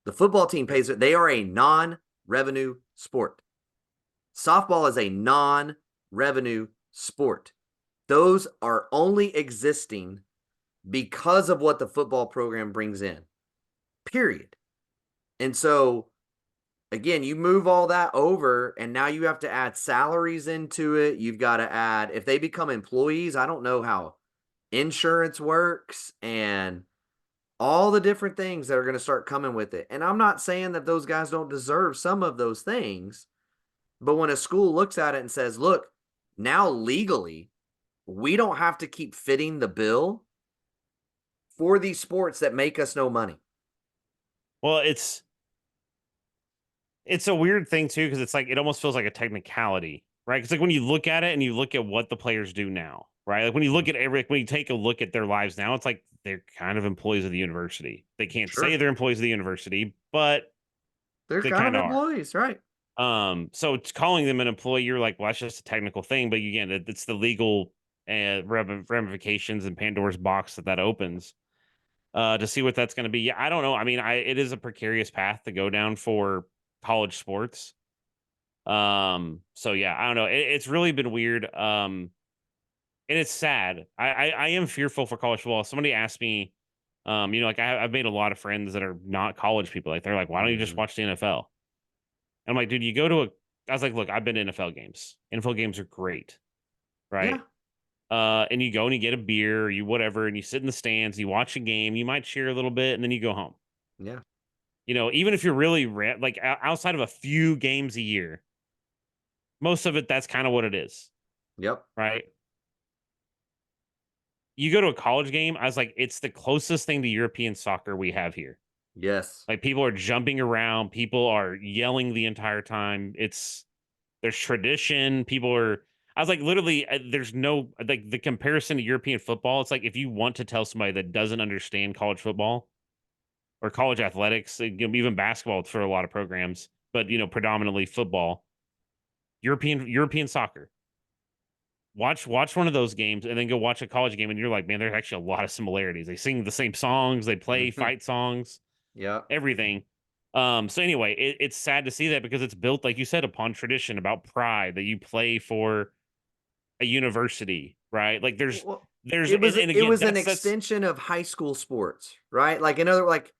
The football team pays it. They are a non-revenue sport. Softball is a non-revenue sport. Those are only existing because of what the football program brings in. Period. And so again, you move all that over, and now you have to add salaries into it. You've got to add, if they become employees, I don't know how insurance works and all the different things that are going to start coming with it. And I'm not saying that those guys don't deserve some of those things, but when a school looks at it and says, look, now legally, we don't have to keep fitting the bill for these sports that make us no money. Well, it's a weird thing too, because it's like it almost feels like a technicality, right? Because like when you look at it and you look at what the players do now, right? Like when you look at when you take a look at their lives now, it's like they're kind of employees of the university. They can't say Sure. they're employees of the university, but They're they kind of kind of are. employees, right? So it's calling them an employee, you're like, well, that's just a technical thing. But again, it's the legal ramifications and Pandora's box that opens to see what that's going to be. Yeah, I don't know. I mean, it is a precarious path to go down for college sports. So yeah, I don't know. It's really been weird. And it's sad. I am fearful for college football. Somebody asked me, like I've made a lot of friends that are not college people. Like they're like, why don't you just Mm-hmm. watch the NFL? And I'm like, dude, you go to a. I was like, look, I've been to NFL games. NFL games are great, right? Yeah. And you go and you get a beer, or you whatever, and you sit in the stands, you watch a game, you might cheer a little bit, and then you go home. Yeah. Even if you're really like outside of a few games a year, most of it that's kind of what it is, Yep. right? You go to a college game, I was like, it's the closest thing to European soccer we have here. Yes. Like people are jumping around, people are yelling the entire time. There's tradition. People are. I was like, literally, there's no like the comparison to European football. It's like if you want to tell somebody that doesn't understand college football or college athletics, even basketball for a lot of programs, but predominantly football, European soccer. Watch one of those games and then go watch a college game, and you're like, man, there's actually a lot of similarities. They sing the same songs, they play Mm-hmm. fight songs, Yep. everything. So anyway, it's sad to see that because it's built, like you said, upon tradition, about pride that you play for a university, right? Like Well, there's it was and it again, was an that's extension of high school sports, right? Like another like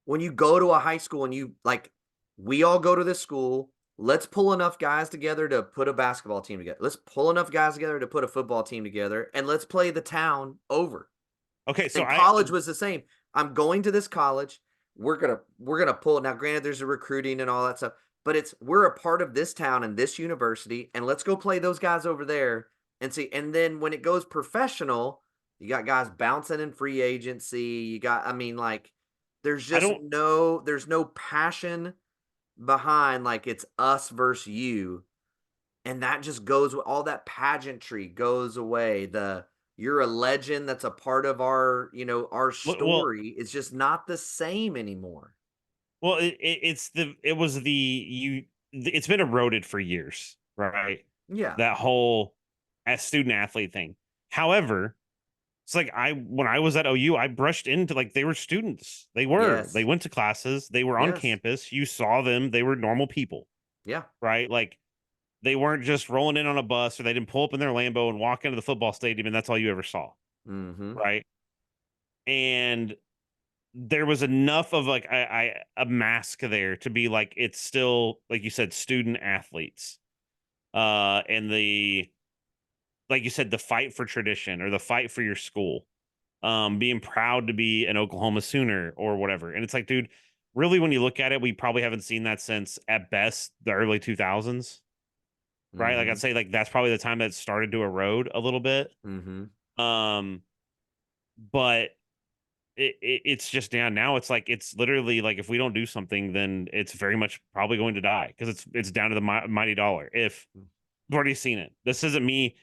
when you go to a high school and you like we all go to this school, let's pull enough guys together to put a basketball team together. Let's pull enough guys together to put a football team together and let's play the town over. okay. So And I college was the same. I'm going to this college. We're gonna pull now. Granted, there's a recruiting and all that stuff, but we're a part of this town and this university, and let's go play those guys over there and see. And then when it goes professional, you got guys bouncing in free agency. You got, I mean, like, I don't there's no passion behind like it's us versus you, and that just goes, all that pageantry goes away. The You're a legend that's a part of our well story. It's just not the same anymore. it was it's been eroded for years, right? Yeah. That whole as student athlete thing. However, it's like when I was at OU, I brushed into like they were students. They Yes. went to classes, they were on Yes. campus. You saw them, they were normal people, Yeah. right? Like they weren't just rolling in on a bus or they didn't pull up in their Lambo and walk into the football stadium and that's all you ever saw, Mm-hmm. right? And there was enough of like a mask there to be like it's still like you said student athletes and the like you said the fight for tradition or the fight for your school, being proud to be an Oklahoma Sooner or whatever. And it's like, dude, really, when you look at it, we probably haven't seen that since at best the early 2000s, right? Like I'd Mm-hmm. say like that's probably the time that it started to erode a little bit. Mm-hmm. um but it's just down now. It's like it's literally like if we don't do something, then it's very much probably going to die because it's down to the mighty dollar. If I've already seen it, this isn't me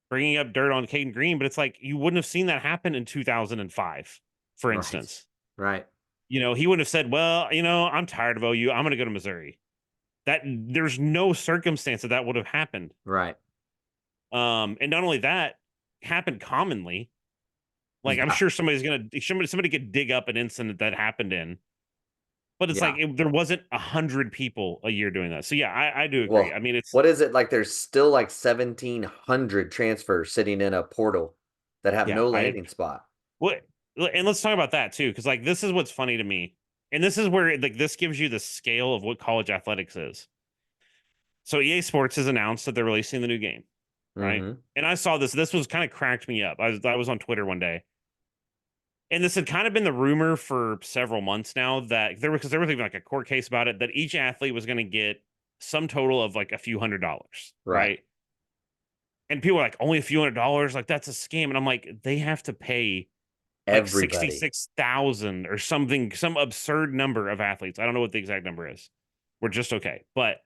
bringing up dirt on Caden Green, but it's like you wouldn't have seen that happen in 2005, for Right. instance. Right. He wouldn't have said, "Well, I'm tired of OU. I'm going to go to Missouri." That there's no circumstance that would have happened. Right. And not only that, happened commonly. Like I'm Yeah. sure somebody could dig up an incident that happened in, but it's like Yeah. there wasn't 100 people a year doing that. So yeah, I do agree. Well, I mean, it's what is it like? There's still like 1,700 transfers sitting in a portal that have yeah, no I landing spot. what and let's talk about that too, because like this is what's funny to me. And this is where like this gives you the scale of what college athletics is. So EA Sports has announced that they're releasing the new game, right? Mm-hmm. And I saw this. This was kind of cracked me up. I was on Twitter one day, and this had kind of been the rumor for several months now that there was even like a court case about it that each athlete was going to get some total of like a few $100s, Right. right? And people are like, only a few $100s, like that's a scam. And I'm like, they have to pay like Everybody. 66,000 or something, some absurd number of athletes. I don't know what the exact number is. We're just okay, but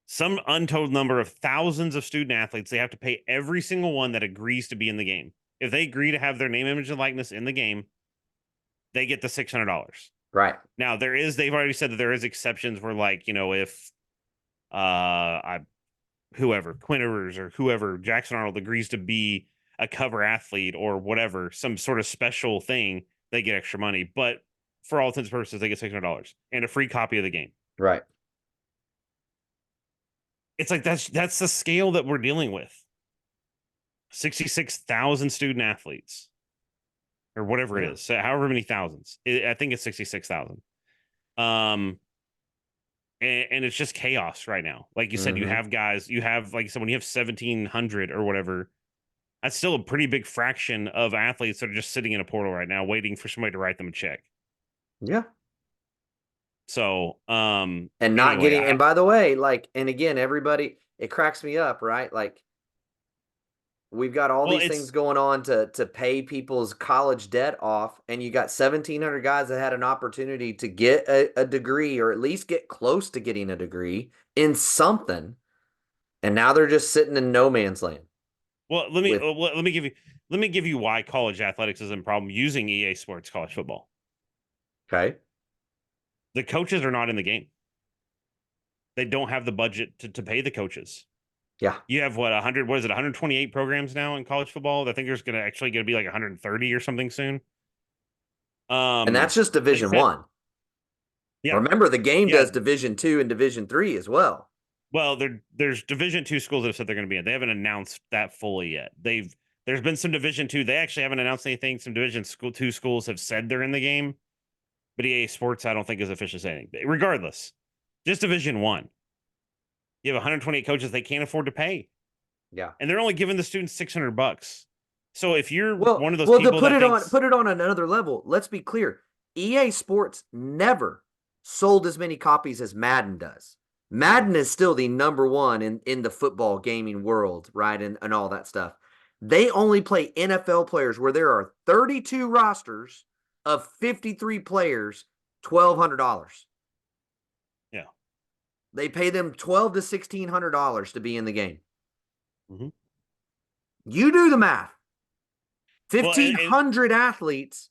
some untold number of thousands of student athletes, they have to pay every single one that agrees to be in the game. If they agree to have their name, image, and likeness in the game, they get the $600. Right. Now they've already said that there is exceptions where, like, if I whoever Quinn Ewers or whoever Jackson Arnold agrees to be a cover athlete or whatever, some sort of special thing, they get extra money. But for all intents and purposes, they get $600 and a free copy of the game. Right. It's like that's the scale that we're dealing with. 66,000 student athletes or whatever it Yeah. is. So however many thousands. I think it's 66,000. Um and it's just chaos right now. Like you said, you Mm-hmm. have guys, you have, like you said, when you have 1,700 or whatever, that's still a pretty big fraction of athletes that are just sitting in a portal right now waiting for somebody to write them a check. Yeah. So And not anyway, getting, and by the way, like, and again, everybody, it cracks me up, right? Like, we've got all well, these things it's going on to pay people's college debt off, and you got 1,700 guys that had an opportunity to get a degree or at least get close to getting a degree in something, and now they're just sitting in no man's land. well, With let me give you why college athletics is a problem using EA Sports college football. okay, The coaches are not in the game. They don't have the budget to pay the coaches. yeah, You have what 100? What is it? 128 programs now in college football. I think there's going to be like 130 or something soon. and that's just They Division said, One. yeah, Remember, the game yeah. does Division Two and Division Three as well. Well, there's Division two schools that have said they're going to be in. They haven't announced that fully yet. There's been some Division two. They actually haven't announced anything. Some Division two schools have said they're in the game, but EA Sports I don't think is officially saying. Regardless, just Division one. You have 128 coaches they can't afford to pay, Yeah. and they're only giving the students $600. So if you're Well, one of those well, to people that thinks, put it on another level, let's be clear. EA Sports never sold as many copies as Madden does. Madden is still the number one in the football gaming world, right? And all that stuff. They only play NFL players where there are 32 rosters of 53 players, $1,200. yeah, They pay them $1,200 to $1,600 to be in the game. mm-hmm. You do the math. Well, 1,500 athletes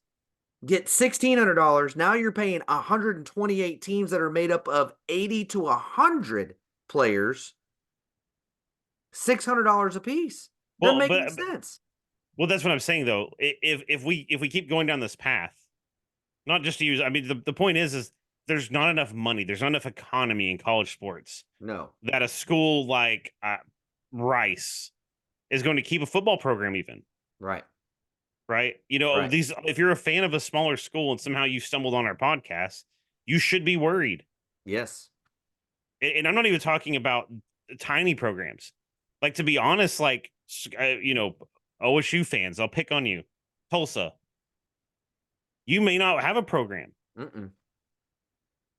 get $1,600. Now you're paying 128 teams that are made up of 80 to 100 players, $600 a piece. Doesn't well, make any sense. well, that's what I'm saying though. If we keep going down this path, not just to use, I mean, the point is there's not enough money, there's not enough economy in college sports No. that a school like Rice is going to keep a football program even. Right. Right? Right. These, if you're a fan of a smaller school and somehow you stumbled on our podcast, you should be worried. Yes. And I'm not even talking about tiny programs. Like, to be honest, like, OSU fans, I'll pick on you. Tulsa, you may not have a program. Mm-mm.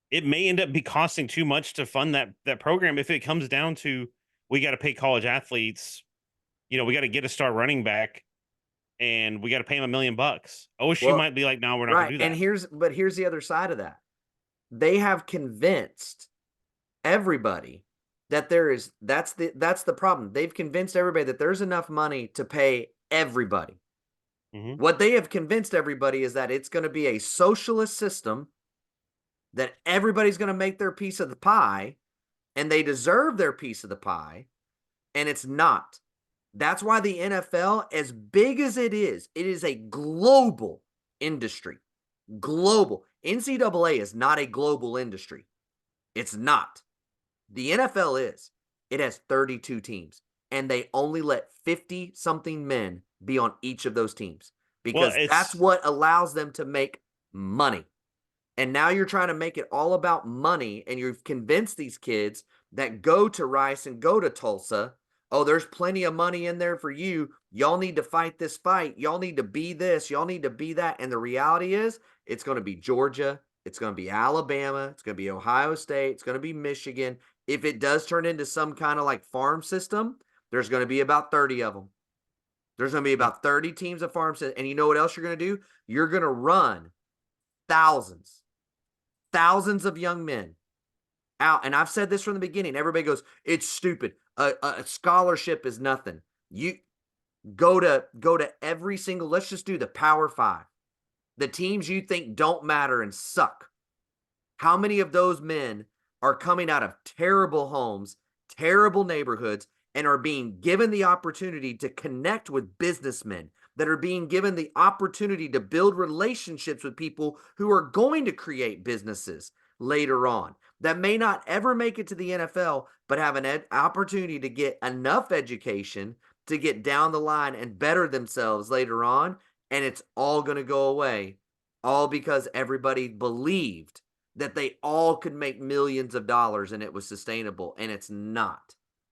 It may end up be costing too much to fund that program if it comes down to we got to pay college athletes. We got to get a star running back and we got to pay him $1 million. OSU Well, might be like, no, we're not going right. to do And that. here's the other side of that. They have convinced everybody that that's the problem. They've convinced everybody that there's enough money to pay everybody. Mm-hmm. What they have convinced everybody is that it's going to be a socialist system, that everybody's going to make their piece of the pie, and they deserve their piece of the pie, and it's not. That's why the NFL, as big as it is a global industry. Global. NCAA is not a global industry. It's not. The NFL is. It has 32 teams, and they only let 50-something men be on each of those teams Well, because that's it's what allows them to make money. And now you're trying to make it all about money, and you've convinced these kids that go to Rice and go to Tulsa, oh, there's plenty of money in there for you. Y'all need to fight this fight. Y'all need to be this. Y'all need to be that. And the reality is, it's going to be Georgia. It's going to be Alabama. It's going to be Ohio State. It's going to be Michigan. If it does turn into some kind of like farm system, there's going to be about 30 of them. There's going to be Yep. about 30 teams of farm system. And you know what else you're going to do? You're going to run thousands of young men out. And I've said this from the beginning. Everybody goes, it's stupid. A scholarship is nothing. You go to every single, let's just do the Power Five, the teams you think don't matter and suck. How many of those men are coming out of terrible homes, terrible neighborhoods, and are being given the opportunity to connect with businessmen, that are being given the opportunity to build relationships with people who are going to create businesses later on, that may not ever make it to the NFL, but have an opportunity to get enough education to get down the line and better themselves later on. And it's all going to go away, all because everybody believed that they all could make millions of dollars and it was sustainable, and it's not.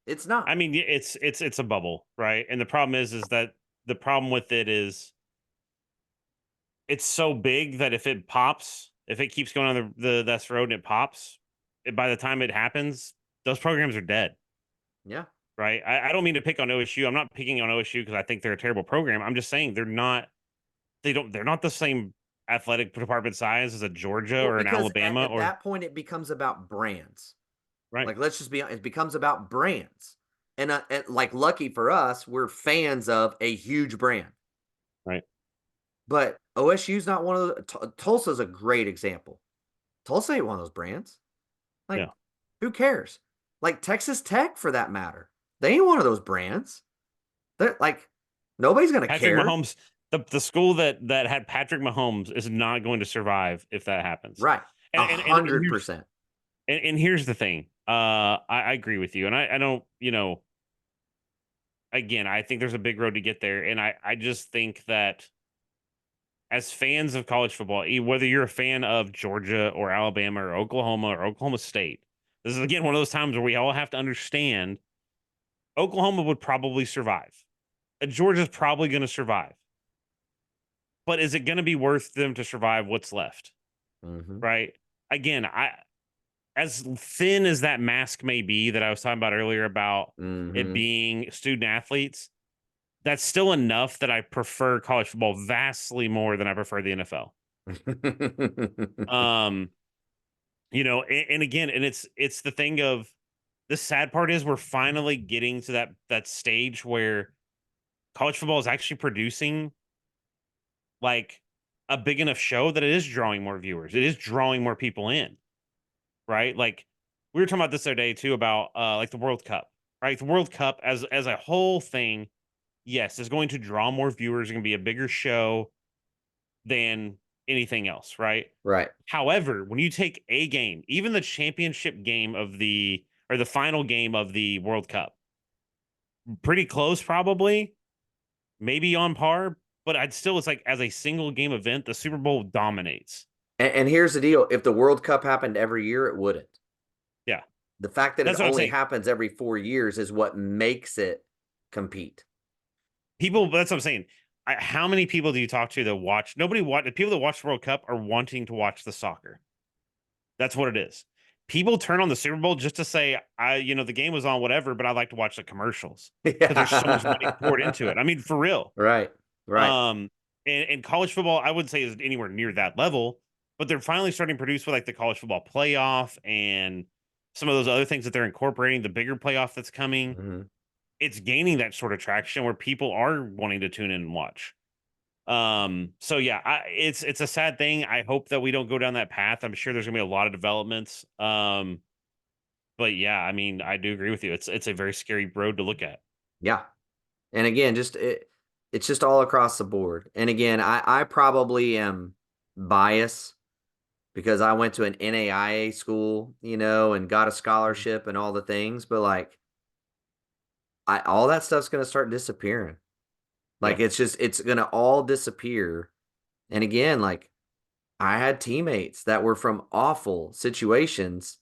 It's not. I mean, it's a bubble, right? And the problem is that the problem with it is it's so big that if it pops, if it keeps going on the that's road and it pops, by the time it happens, those programs are dead, Yeah. right? I don't mean to pick on OSU. I'm not picking on OSU because I think they're a terrible program. I'm just saying they're not the same athletic department size as a Georgia Well, or an because Alabama at or that point it becomes about brands. right, Like, let's just be, it becomes about brands. And like, lucky for us, we're fans of a huge brand. right, But OSU's not one of the, Tulsa's a great example. Tulsa ain't one of those brands. Like, yeah. who cares? Like Texas Tech, for that matter, they ain't one of those brands. They're like, nobody's gonna Patrick care. Mahomes, the school that had Patrick Mahomes is not going to survive if that happens. Right. And A and hundred here's percent. and here's the thing. I agree with you, and I don't, again, I think there's a big road to get there, and I just think that as fans of college football, whether you're a fan of Georgia or Alabama or Oklahoma State, this is again one of those times where we all have to understand Oklahoma would probably survive. Georgia's probably going to survive. But is it going to be worth them to survive what's left? Mm-hmm. Right? Again, I as thin as that mask may be that I was talking about earlier about it Mm-hmm. being student athletes, that's still enough that I prefer college football vastly more than I prefer the NFL. Um, and again, and it's the thing of the sad part is we're finally getting to that stage where college football is actually producing like a big enough show that it is drawing more viewers. It is drawing more people in, right? Like we were talking about this other day too about like the World Cup, right? The World Cup as a whole thing, yes, is going to draw more viewers, going to be a bigger show than anything else, right? Right. However, when you take a game, even the championship game of the or the final game of the World Cup, pretty close probably, maybe on par, but I'd still it's like as a single game event, the Super Bowl dominates. And here's the deal: if the World Cup happened every year, it wouldn't. Yeah. The fact that it That's what I'm only saying. happens every 4 years is what makes it compete. People, that's what I'm saying. How many people do you talk to that watch? Nobody watch. The people that watch the World Cup are wanting to watch the soccer. That's what it is. People turn on the Super Bowl just to say, the game was on, whatever, but I like to watch the commercials because there's so much money poured into Yeah. it. I mean, for real. Right. Right. Um, and college football, I wouldn't say is anywhere near that level, but they're finally starting to produce with like the college football playoff and some of those other things that they're incorporating, the bigger playoff that's coming. Mm-hmm. It's gaining that sort of traction where people are wanting to tune in and watch. So yeah, it's a sad thing. I hope that we don't go down that path. I'm sure there's gonna be a lot of developments. But yeah, I mean, I do agree with you. It's a very scary road to look at. Yeah. And again, it's just all across the board. And again, I probably am biased because I went to an NAIA school, and got a Mhm. scholarship and all the things, but like all that stuff's going to start disappearing. Yeah. Like it's going to all disappear. And again, like I had teammates that were from awful situations,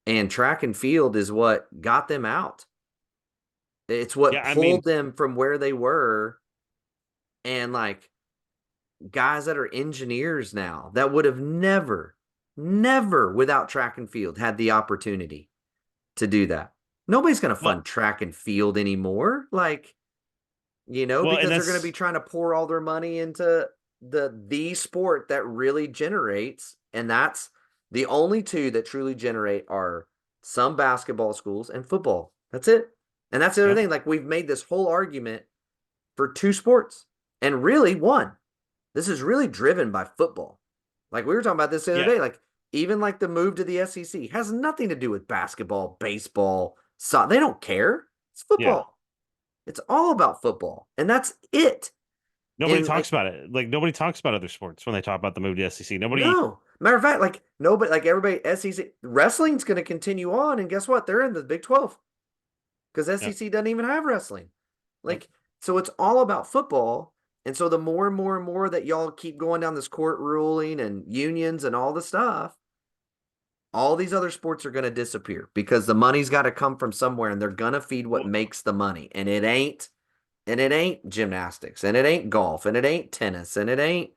and track and field is what got them out. It's what Yeah, I mean, pulled them from where they were. And like guys that are engineers now that would have never without track and field had the opportunity to do that. Nobody's going to well, fund track and field anymore. Like, and because they're going to be that's trying to pour all their money into the sport that really generates, and that's the only two that truly generate are some basketball schools and football. That's it. And that's the other yeah, thing. Like we've made this whole argument for two sports and really one. This is really driven by football. Like we were talking about this the other yeah, day. Like even like the move to the SEC has nothing to do with basketball, baseball, soccer. They don't care. It's yeah. football. It's all about football, and that's it. Nobody And talks like about it. Like nobody talks about other sports when they talk about the move to SEC. Nobody. no, matter of fact, like nobody, like everybody, SEC wrestling's going to continue on, and guess what? They're in the Big 12 because Yeah, SEC doesn't even have wrestling. nope. Like so, it's all about football. And so the more and more and more that y'all keep going down this court ruling and unions and all the stuff, all these other sports are going to disappear because the money's got to come from somewhere and they're going to feed what Well, makes the money. And it ain't gymnastics and it ain't golf and it ain't tennis and it ain't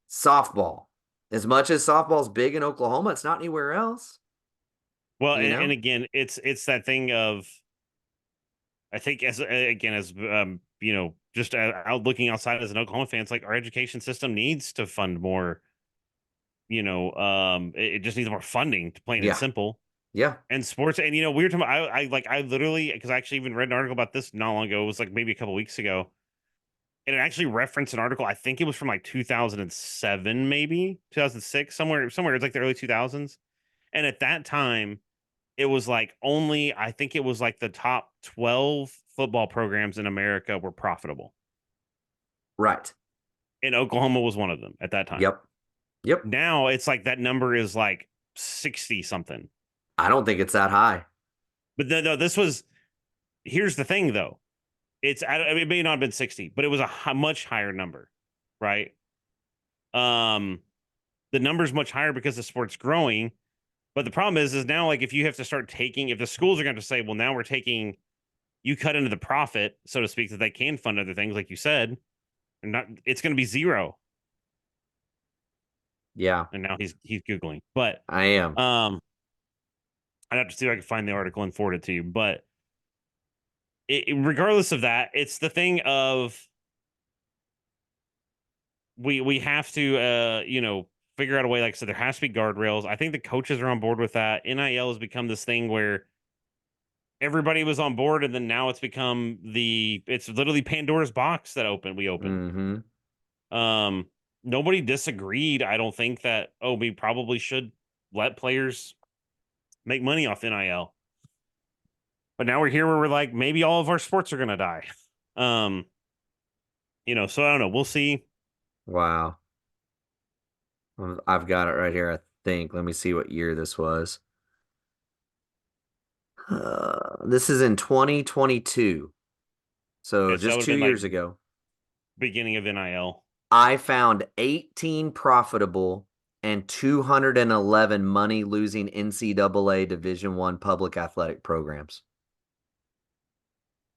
softball. As much as softball's big in Oklahoma, it's not anywhere else, and again, it's that thing of I think as again as just out looking outside as an Oklahoma fan, it's like our education system needs to fund more. It just needs more funding, to plain and Yeah. simple. Yeah. And sports, and we were talking about, I literally, because I actually even read an article about this not long ago. It was like maybe a couple weeks ago, and it actually referenced an article. I think it was from like 2007, maybe 2006, somewhere. It's like the early 2000s, and at that time, it was like only I think it was like the top 12 football programs in America were profitable, Right. and Oklahoma was one of them at that time. Yep. Yep. Now it's like that number is like 60 something. I don't think it's that high. But no, this was. Here's the thing, though. It may not have been 60, but it was a much higher number, right? Um, the number's much higher because the sport's growing. But the problem is now like if you have to start taking, if the schools are going to say, well, now we're taking, you cut into the profit, so to speak, that they can fund other things, like you said, and not, it's going to be zero. Yeah, And now he's googling, but I am. um, I'd have to see if I can find the article and forward it to you. But regardless of that, it's the thing of we have to figure out a way. Like I said, there has to be guardrails. I think the coaches are on board with that. NIL has become this thing where everybody was on board, and then now it's become it's literally Pandora's box that we opened. Mm-hmm. Um, nobody disagreed. I don't think that we probably should let players make money off NIL. But now we're here where we're like, maybe all of our sports are gonna die. Um, so I don't know. We'll see. Wow. I've got it right here, I think. Let me see what year this was. This is in 2022. So Okay, so that would just have two been like years ago. beginning of NIL. I found 18 profitable and 211 money losing NCAA Division One public athletic programs.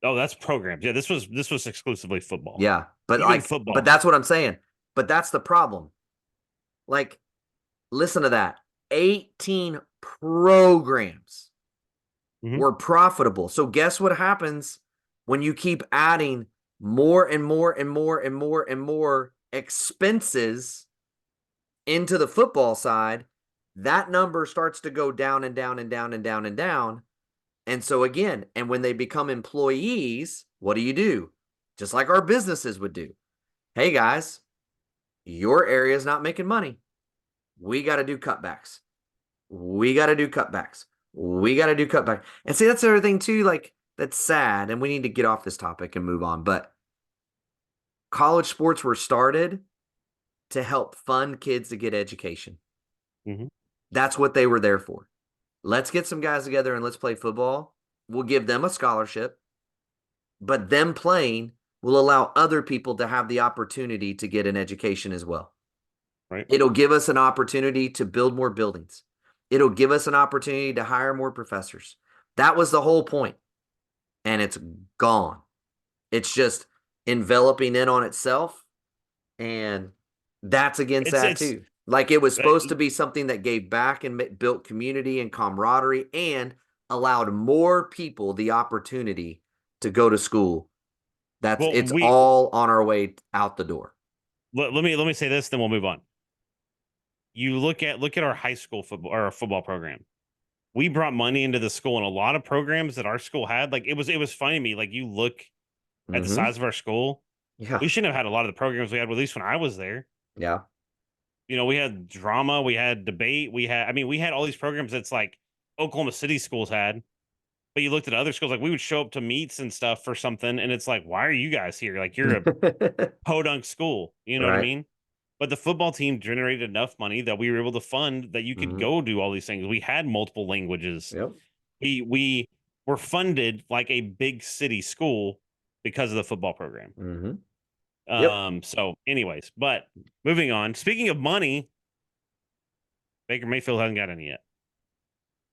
Oh, that's programs. Yeah, this was exclusively football. Yeah, Even but football. that's what I'm saying. But that's the problem. Like, listen to that. 18 programs Hmm. were profitable. So guess what happens when you keep adding more and more and more and more and more expenses into the football side? That number starts to go down and down and down and down and down. And so again, and when they become employees, what do? Just like our businesses would do. Hey guys, your area is not making money. We got to do cutbacks. We got to do cutbacks. We got to do cutbacks. And see, that's the other thing too, like that's sad. And we need to get off this topic and move on. But college sports were started to help fund kids to get education. Hmm. That's what they were there for. Let's get some guys together and let's play football. We'll give them a scholarship, but them playing will allow other people to have the opportunity to get an education as well. Right. It'll give us an opportunity to build more buildings. It'll give us an opportunity to hire more professors. That was the whole point, and it's gone. It's just enveloping in on itself, and that's against that It's too. Like it was uh, supposed to be something that gave back and built community and camaraderie and allowed more people the opportunity to go to school. That's well, it's we all on our way out the door. let me say this, then we'll move on. You look at our high school football or our football program. We brought money into the school, and a lot of programs that our school had, like it was funny to me. Like you look at the Mm-hmm. size of our school, Yeah. we shouldn't have had a lot of the programs we had, at least when I was there. Yeah. We had drama, we had debate, we had all these programs that's like Oklahoma City schools had. But you looked at other schools, like we would show up to meets and stuff for something, and it's like, why are you guys here? Like you're a podunk school, you know what I Right. mean? But the football team generated enough money that we were able to fund that you could Mm-hmm. go do all these things. We had multiple languages. Yep. We were funded like a big city school because of the football program. Mm-hmm. Yep. So anyways, but moving on. Speaking of money, Baker Mayfield hasn't got any yet.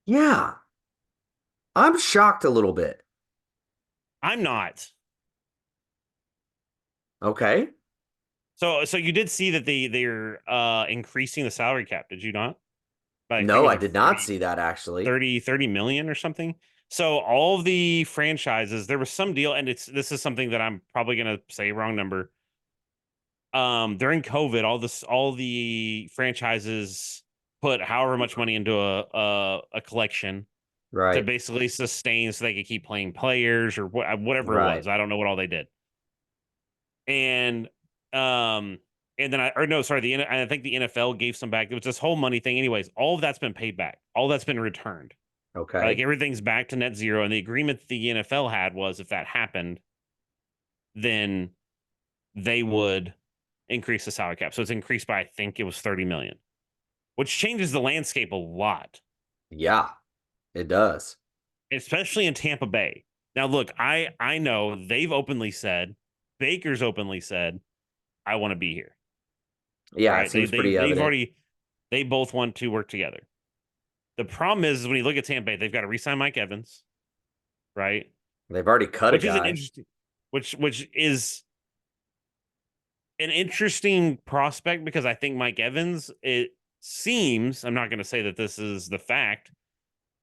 Yeah. I'm shocked a little bit. I'm not. Okay. So you did see that they're increasing the salary cap, did you not? But I think it No, was I like did not see that actually. 30 million or something. So all of the franchises, there was some deal, and this is something that I'm probably gonna say wrong number. During COVID, all the franchises put however much money into a collection to Right. basically sustain so they could keep playing players or whatever it Right. was. I don't know what all they did. And um and then or no, sorry, I think the NFL gave some back. It was this whole money thing. Anyways, all of that's been paid back. All that's been returned. Like Okay. everything's back to net zero. And the agreement that the NFL had was if that happened, then they would increase the salary cap. So it's increased by I think it was 30 million, which changes the landscape a lot, Yeah, it does. especially in Tampa Bay. Now, look, I know they've openly said, Baker's openly said, I want to be here. Yeah, it Right? seems pretty evident. They both want to work together. The problem is when you look at Tampa Bay, they've got to re-sign Mike Evans, right? They've already cut a Which is an guy. interesting, which is an interesting prospect because I think Mike Evans, it seems, I'm not going to say that this is the fact,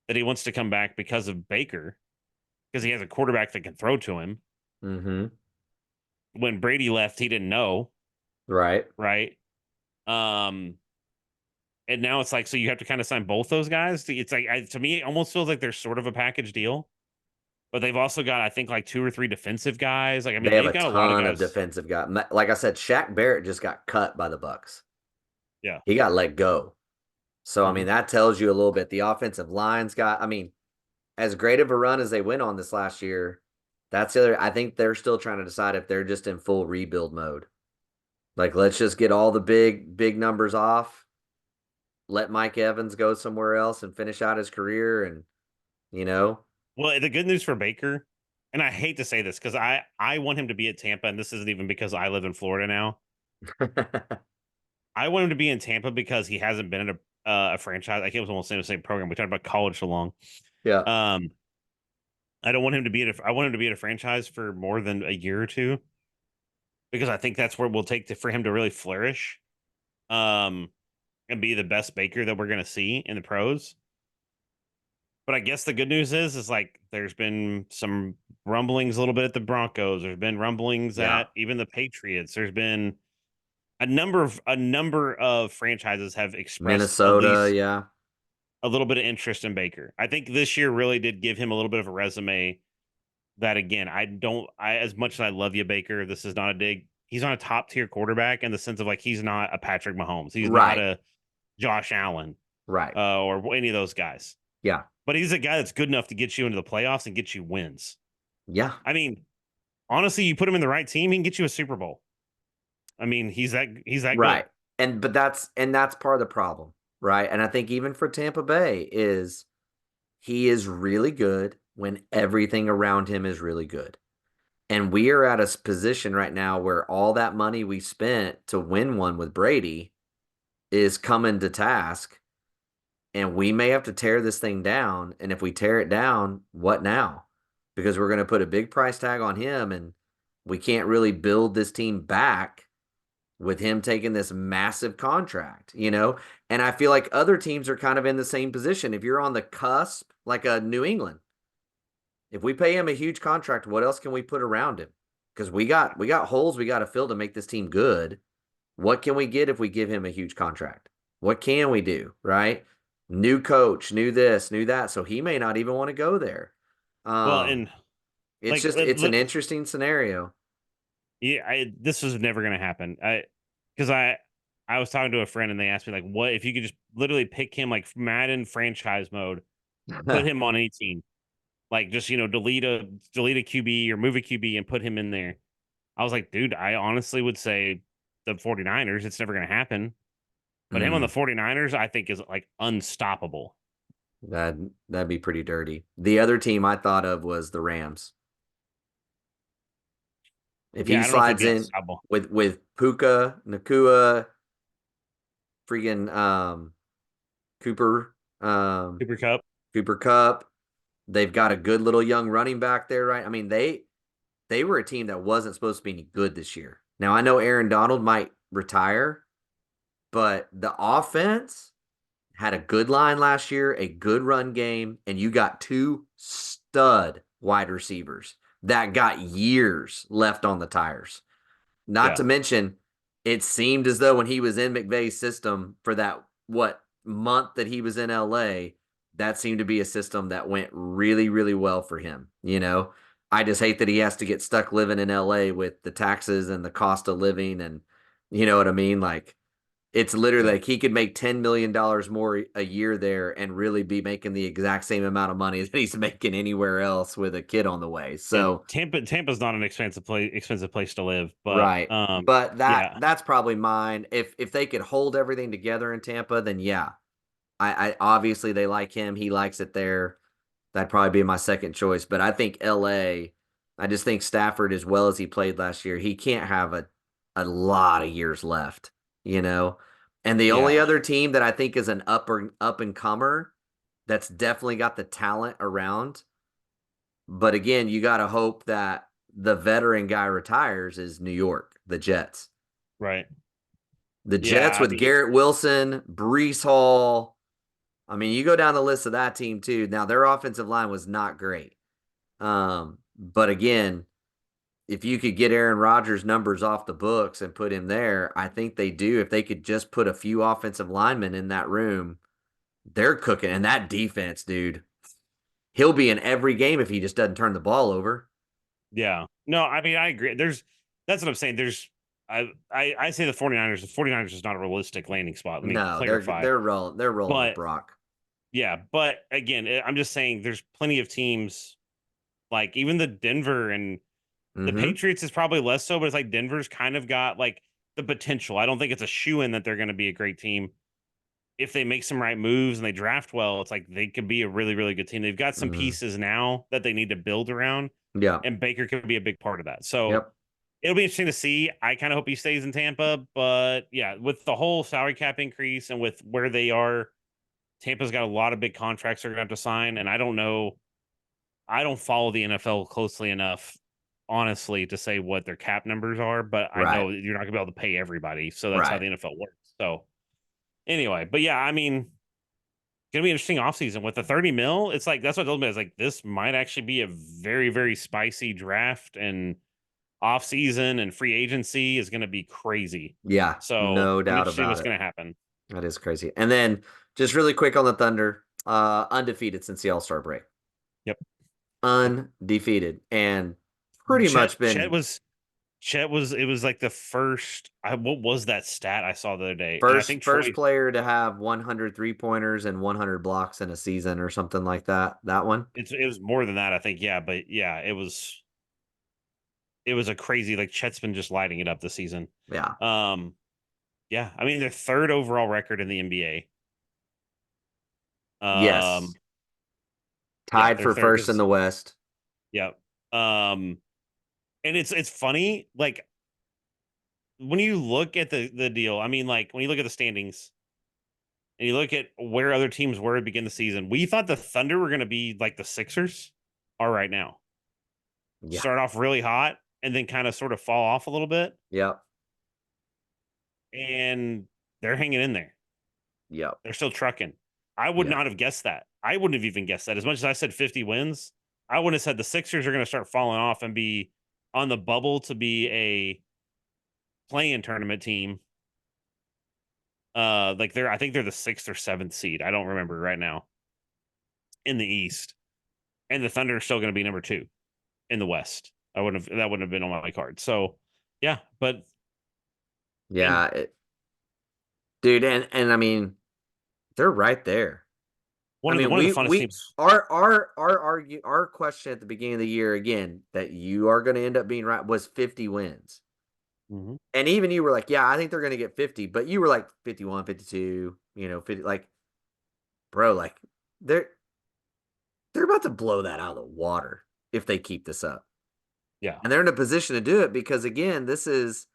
that he wants to come back because of Baker, because he has a quarterback that can throw to him. Mm-hmm. When Brady left, he didn't know, Right. right? Um, and now it's like, so you have to kind of sign both those guys. It's like, to me, it almost feels like there's sort of a package deal, but they've also got, I think, like two or three defensive guys. Like, I mean, They have they've a got a lot of ton of guys. defensive guys. Like I said, Shaq Barrett just got cut by the Bucks. Yeah. He got let go. So I Hmm. mean, that tells you a little bit. The offensive line's got, I mean, as great of a run as they went on this last year, that's the other. I think they're still trying to decide if they're just in full rebuild mode. Like, let's just get all the big numbers off. Let Mike Evans go somewhere else and finish out his career, and you know, Well, the good news for Baker, and I hate to say this because I want him to be at Tampa, and this isn't even because I live in Florida now. I want him to be in Tampa because he hasn't been in a franchise. I can't was almost saying the same program. We talked about college so long. yeah, Um, I don't want him to be I want him to be at a franchise for more than a year or two because I think that's where we'll take for him to really flourish. Um, and be the best Baker that we're going to see in the pros. But I guess the good news is like there's been some rumblings a little bit at the Broncos. There's been rumblings yeah. at even the Patriots. There's been a number of franchises have expressed at Minnesota, least yeah, a little bit of interest in Baker. I think this year really did give him a little bit of a resume that again, I as much as I love you, Baker, this is not a dig. He's not a top tier quarterback in the sense of like he's not a Patrick Mahomes. He's not right, a Josh Allen right, or any of those guys. yeah, But he's a guy that's good enough to get you into the playoffs and get you wins. yeah, I mean, honestly, you put him in the right team, he can get you a Super Bowl. I mean, he's that good. right. And that's part of the problem, right? And I think even for Tampa Bay is he is really good when everything around him is really good. And we are at a position right now where all that money we spent to win one with Brady is coming to task, and we may have to tear this thing down. And if we tear it down, what now? Because we're going to put a big price tag on him, and we can't really build this team back with him taking this massive contract, you know? And I feel like other teams are kind of in the same position. If you're on the cusp, like a New England, if we pay him a huge contract, what else can we put around him? Because we got holes we got to fill to make this team good. What can we get if we give him a huge contract? What can we do, right? New coach, new this, new that. So he may not even want to go there. Well, Um, and it's like, just it's an interesting scenario. yeah, this was never going to happen. Because I was talking to a friend and they asked me like, what if you could just literally pick him like Madden franchise mode, put him on any team, like just delete a QB or move a QB and put him in there. I was like, dude, I honestly would say the 49ers. It's never going to happen. But him on the Mm, 49ers, I think is like unstoppable. that that'd be pretty dirty. The other team I thought of was the Rams. If Yeah, he I don't know if they'd slides be in unstoppable. with Puka, Nakua, freaking Cooper, um, Cooper Cup. Cooper Cup, they've got a good little young running back there, right? I mean, they were a team that wasn't supposed to be any good this year. Now I know Aaron Donald might retire, but the offense had a good line last year, a good run game, and you got two stud wide receivers that got years left on the tires. Not Yeah. to mention, it seemed as though when he was in McVay's system for that what month that he was in LA, that seemed to be a system that went really, really well for him. You know, I just hate that he has to get stuck living in LA with the taxes and the cost of living, and you know what I mean? Like it's literally Yeah. like he could make $10 million more a year there and really be making the exact same amount of money that he's making anywhere else with a kid on the way. Yeah. So Tampa's not an expensive place to live, but right. But yeah. that's probably mine. If they could hold everything together in Tampa, then yeah. I obviously they like him. He likes it there. That'd probably be my second choice. But I think LA, I just think Stafford, as well as he played last year, he can't have a lot of years left, you know? And the only Yeah. other team that I think is an up and comer that's definitely got the talent around. But again, you got to hope that the veteran guy retires is New York, the Jets. Right. The Jets Yeah, I with mean, Garrett Wilson, Brees Hall. I mean, you go down the list of that team too. Now their offensive line was not great. But again, if you could get Aaron Rodgers' numbers off the books and put him there, I think they do. If they could just put a few offensive linemen in that room, they're cooking. And that defense, dude, he'll be in every game if he just doesn't turn the ball over. yeah. No, I mean, I agree. That's what I'm saying. I say the 49ers. The 49ers is not a realistic landing spot. Let me No, clarify. they're rolling with But Brock. yeah, but again, I'm just saying there's plenty of teams like even the Denver and the Mm-hmm. Patriots is probably less so, but it's like Denver's kind of got like the potential. I don't think it's a shoe in that they're going to be a great team. If they make some right moves and they draft well, it's like they could be a really, really good team. They've got some Mm-hmm. pieces now that they need to build around, Yeah. and Baker could be a big part of that. So Yep. it'll be interesting to see. I kind of hope he stays in Tampa, but yeah, with the whole salary cap increase and with where they are, Tampa's got a lot of big contracts they're going to have to sign, and I don't know. I don't follow the NFL closely enough, honestly, to say what their cap numbers are, but I Right. know you're not going to be able to pay everybody, so that's how Right. the NFL works. So anyway, but yeah, I mean, gonna be an interesting offseason with the 30 mil. It's like that's what I told me. I was like, this might actually be a very, very spicy draft and offseason and free agency is gonna be crazy. Yeah. So No I'm doubt interested in about what's it. gonna happen. That is crazy. And then just really quick on the Thunder, undefeated since the All-Star break. Yep. Undefeated. And pretty much Chet been was it was like the first what was that stat I saw the other day? And I first think first Troy player to have 100 3-pointers and 100 blocks in a season or something like that. That one. it was more than that, I think. Yeah, but yeah, it was a crazy like Chet's been just lighting it up this season. Yeah. Um yeah, I mean their third overall record in the NBA. Yes. Yeah, Tied they're for third first in because the West. yeah. Um and it's funny, like when you look at the deal, I mean, like when you look at the standings, and you look at where other teams were to begin the season, we thought the Thunder were going to be like the Sixers are right now. Yeah. Start off really hot and then kind of sort of fall off a little bit. Yep. And they're hanging in there. Yep. They're still trucking. I would Yeah. not have guessed that. I wouldn't have even guessed that. As much as I said 50 wins, I would have said the Sixers are going to start falling off and be on the bubble to be a play-in tournament team. Like I think they're the 6th or 7th seed. I don't remember right now in the East, and the Thunder are still going to be number 2 in the West. That wouldn't have been on my card. So, yeah, but and Yeah. Dude, and I mean, they're right there. I mean, one of the funnest teams. our question at the beginning of the year again that you are going to end up being right was 50 wins. Mm-hmm. And even you were like, yeah, I think they're going to get 50, but you were like 51, 52, 50 like bro, like they're they're about to blow that out of the water if they keep this up. Yeah, And they're in a position to do it because again, this is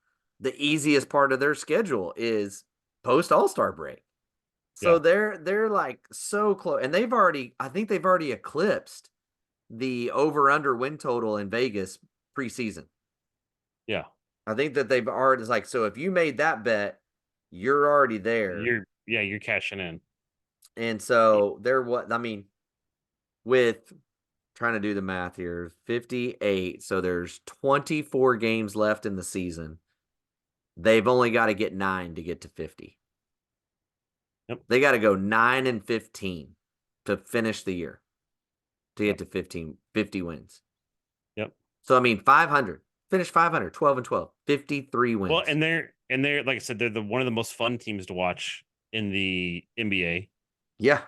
the easiest part of their schedule is post All-Star break. So yeah, they're like so close, and I think they've already eclipsed the over under win total in Vegas preseason. yeah. I think that they've already like so if you made that bet, you're already there. You're cashing in. And so they're what I mean with trying to do the math here, 58. So there's 24 games left in the season. They've only got to get 9 to get to 50. Yep, They got to go 9 and 15 to finish the year to get yep, to 50 wins. yep. So I mean 500. Finish 500, 12 and 12, 53 Well, wins. and they're like I said, they're the one of the most fun teams to watch in the NBA. Yeah.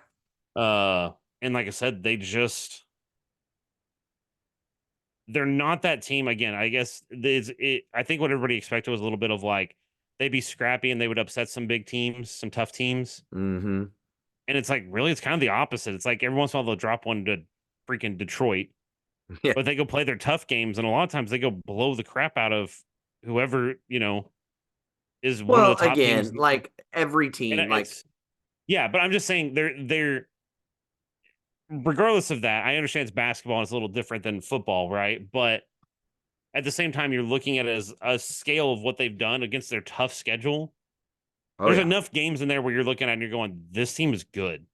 Uh, and like I said, they're not that team again. I guess I think what everybody expected was a little bit of like they'd be scrappy and they would upset some big teams, some tough teams. Mm-hmm. And it's like really, it's kind of the opposite. It's like every once in a while they'll drop one to freaking Detroit, Yeah. but they go play their tough games, and a lot of times they go blow the crap out of whoever is one of Well, the top teams. again, like every And team, like it's yeah, but I'm just saying they're regardless of that. I understand it's basketball and it's a little different than football, right? But at the same time, you're looking at it as a scale of what they've done against their tough schedule. oh There's yeah. enough games in there where you're looking at and you're going, this team is good.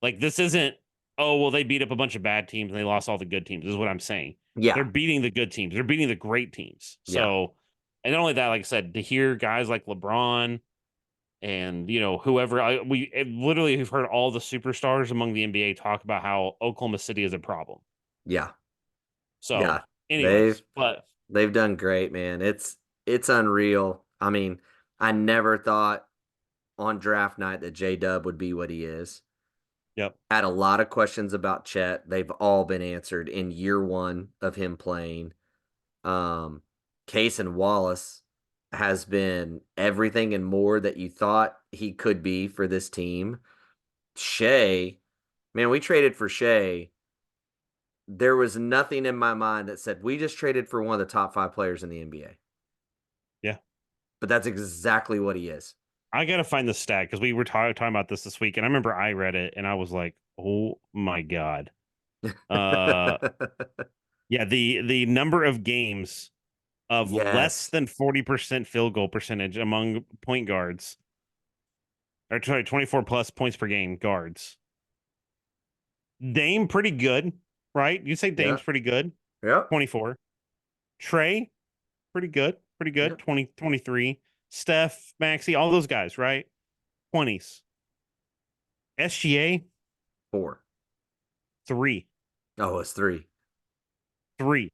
Like this isn't, oh, well, they beat up a bunch of bad teams and they lost all the good teams, is what I'm saying. They're Yeah. beating the good teams. They're beating the great teams. Yeah. So, and not only that, like I said, to hear guys like LeBron and whoever we literally have heard all the superstars among the NBA talk about how Oklahoma City is a problem. Yeah. Yeah. So, They've anyways, but they've done great, man. It's unreal. I mean, I never thought on draft night that J Dub would be what he is. yep, Had a lot of questions about Chet. They've all been answered in year one of him playing. Um, Case and Wallace has been everything and more that you thought he could be for this team. Shea, man, we traded for Shea. There was nothing in my mind that said we just traded for one of the top 5 players in the NBA. yeah. But that's exactly what he is. I gotta find the stat because we were talking about this week, and I remember I read it and I was like, oh my god. Uh, yeah, the number of games of less Yes. than 40% field goal percentage among point guards, or sorry, 24 plus points per game guards. Dame pretty good, right? You say Yeah. Dame's pretty good. Yep. 24. Trey, pretty good. Pretty good. Yep. 20, 23. Steph, Maxi, all those guys, right? 20s. SGA, 4. 3. Oh, it's 3. 3.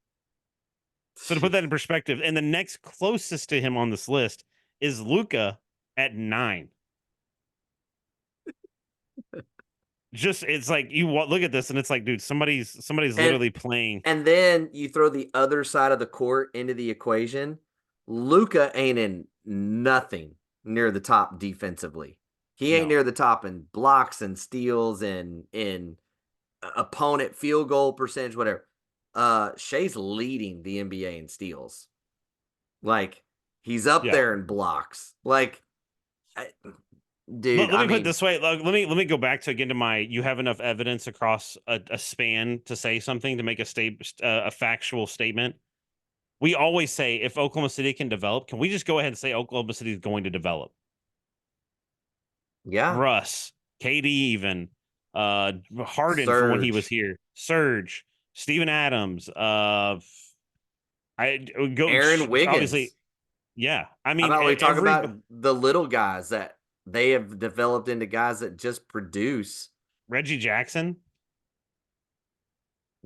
So to put that in Jeez. perspective, and the next closest to him on this list is Luca at 9. Just it's like you look at this and it's like, dude, somebody's And literally playing. and then you throw the other side of the court into the equation. Luca ain't in nothing near the top defensively. He ain't No, near the top in blocks and steals and in opponent field goal percentage, whatever. Shea's leading the NBA in steals. Like he's up yeah, there in blocks. Like dude. Let I me put it mean, this way. Let me go back to again to my. You have enough evidence across a span to say something to make a factual statement. We always say if Oklahoma City can develop, can we just go ahead and say Oklahoma City is going to develop? yeah, Russ, KD, even Harden from when he was Surge, here, Serge, Steven Adams. I go Aaron obviously, Wiggins. yeah. I How mean, about we talk every about the little guys that they have developed into guys that just produce? Reggie Jackson.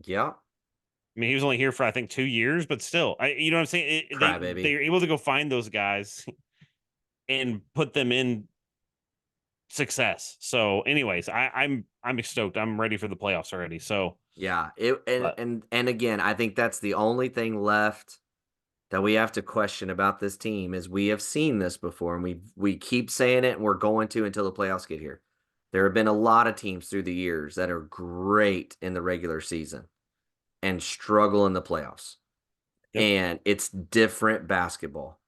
Yeah, I mean, he was only here for I think 2 years, but still, you know what I'm saying. They crybaby. are able to go find those guys and put them in success. So, anyways, I'm stoked. I'm ready for the playoffs already. So, Yeah, it and but and and again, I think that's the only thing left that we have to question about this team is we have seen this before, and we keep saying it, and we're going to until the playoffs get here. There have been a lot of teams through the years that are great in the regular season and struggle in the playoffs, yep, and it's different basketball.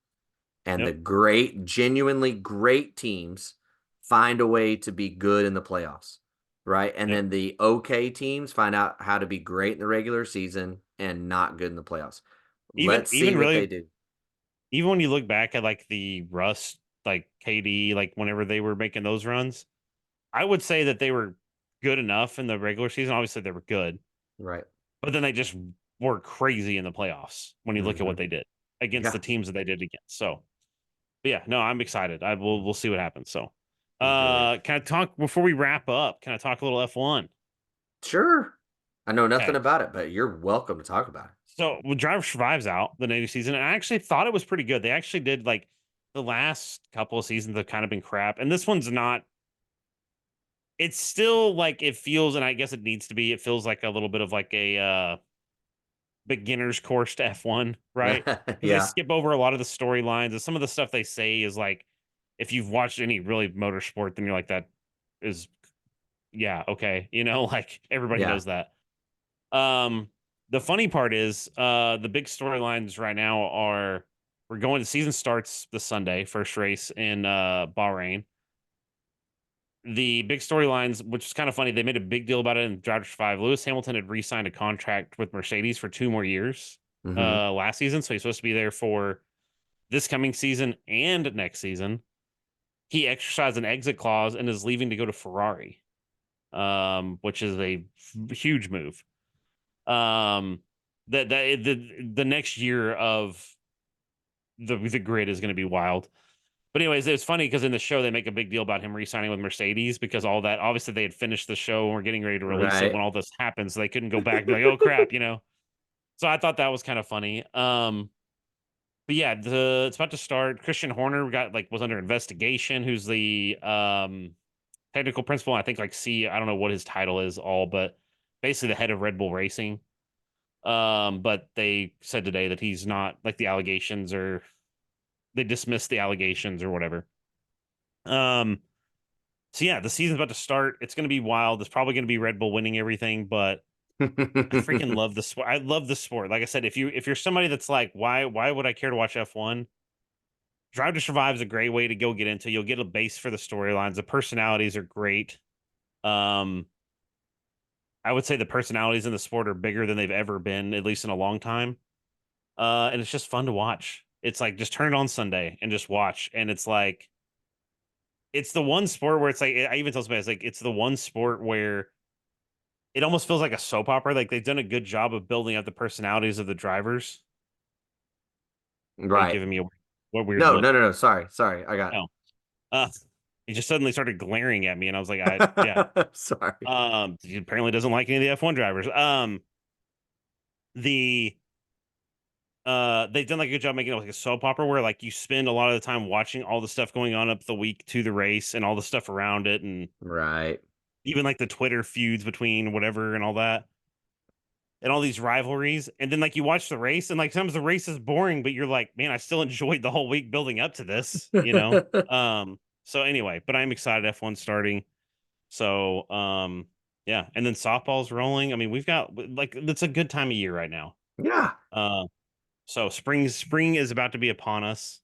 And the yep, great, genuinely great teams find a way to be good in the playoffs, right? And yep. then the okay teams find out how to be great in the regular season and not good in the playoffs. Even Let's see even what they really do. even when you look back at like the Russ, like KD, like whenever they were making those runs, I would say that they were good enough in the regular season. Obviously, they were good, Right. but then they just were crazy in the playoffs when you look at what Hmm. they did against the Yeah. teams that they did against. So, but yeah, no, I'm excited. We'll see what happens. So, Good. can I talk before we wrap up? Can I talk a little F1? Sure. I know nothing Okay. about it, but you're welcome to talk about So, well, Driver Survives out the new season, and I actually thought it was pretty good. They actually did like the last couple of seasons have kind of been crap, and this one's not. It's still like it feels, and I guess it needs to be. It feels like a little bit of like a beginner's course to F1, right? it. Because they Yeah. skip over a lot of the storylines, and some of the stuff they say is like, if you've watched any really motorsport, then you're like, that is, yeah, okay, like everybody Yeah. knows that. Um, the funny part is, the big storylines right now are we're going. The season starts this Sunday, first race in Bahrain. The big storylines, which is kind of funny, they made a big deal about it in Drive to Survive. Lewis Hamilton had re-signed a contract with Mercedes for 2 more years Hmm. last season, so he's supposed to be there for this coming season and next season. He exercised an exit clause and is leaving to go to Ferrari, which is a huge move. Um, the next year of the grid is going to be wild. But anyways, it's funny because in the show they make a big deal about him re-signing with Mercedes because all that obviously they had finished the show and were getting ready to release it Right. when all this happened, so they couldn't go back and be like, "Oh crap." So I thought that was kind of funny. But yeah, the it's about to start. Christian Horner was under investigation. Who's the technical principal? I think I don't know what his title is, but basically the head of Red Bull Racing. But they said today that he's not like the allegations or they dismissed the allegations or whatever. Um, So yeah, the season's about to start. It's going to be wild. It's probably going to be Red Bull winning everything, but I freaking love the sport. I love the sport. Like I said, if you're somebody that's like, why would I care to watch F1? Drive to Survive is a great way to go get into. You'll get a base for the storylines. The personalities are great. Um, I would say the personalities in the sport are bigger than they've ever been, at least in a long time. And it's just fun to watch. It's like just turn it on Sunday and just watch. And it's like it's the one sport where it's like I even tell somebody it's the one sport where it almost feels like a soap opera. Like they've done a good job of building up the personalities of the drivers. Are you Right. giving me what weird No, no, look? no, no. Sorry. Sorry. I got No. Uh he just suddenly started glaring at me and I was like, yeah. sorry. He apparently doesn't like any of the F1 drivers. The they've done like a good job making it like a soap opera where like you spend a lot of the time watching all the stuff going on up the week to the race and all the stuff around it and Right. even like the Twitter feuds between whatever and all that. And all these rivalries. And then like you watch the race and like sometimes the race is boring, but you're like, man, I still enjoyed the whole week building up to this. So anyway, but I'm excited F1 starting. So yeah, and then softball's rolling. I mean, we've got like it's a good time of year right now. Yeah. Uh so spring is about to be upon us.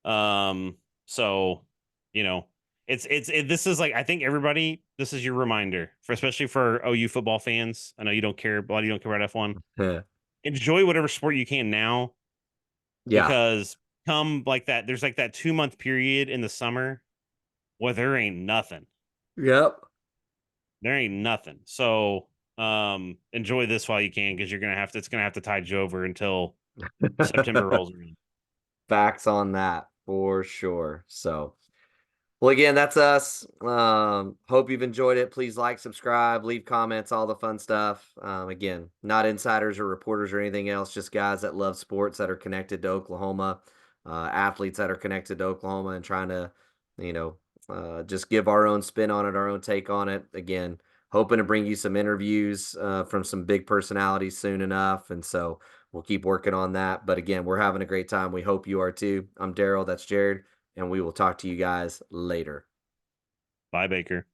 Um so you know This is like, I think everybody, this is your reminder for, especially for OU football fans. I know you don't care, a lot of you don't care about F1. Enjoy whatever sport you can now, Yeah. because come like that, there's like that 2 month period in the summer where there ain't nothing. Yep. There ain't nothing. So enjoy this while you can, because it's gonna have to tide you over until September rolls around. Facts on that for sure. So, well, again, that's us. Hope you've enjoyed it. Please like, subscribe, leave comments, all the fun stuff. Again, not insiders or reporters or anything else, just guys that love sports that are connected to Oklahoma, athletes that are connected to Oklahoma, and trying to, you know, just give our own spin on it, our own take on it. Again, hoping to bring you some interviews from some big personalities soon enough. And so we'll keep working on that. But again, we're having a great time. We hope you are too. I'm Daryl. That's Jared, and we will talk to you guys later. Bye, Baker.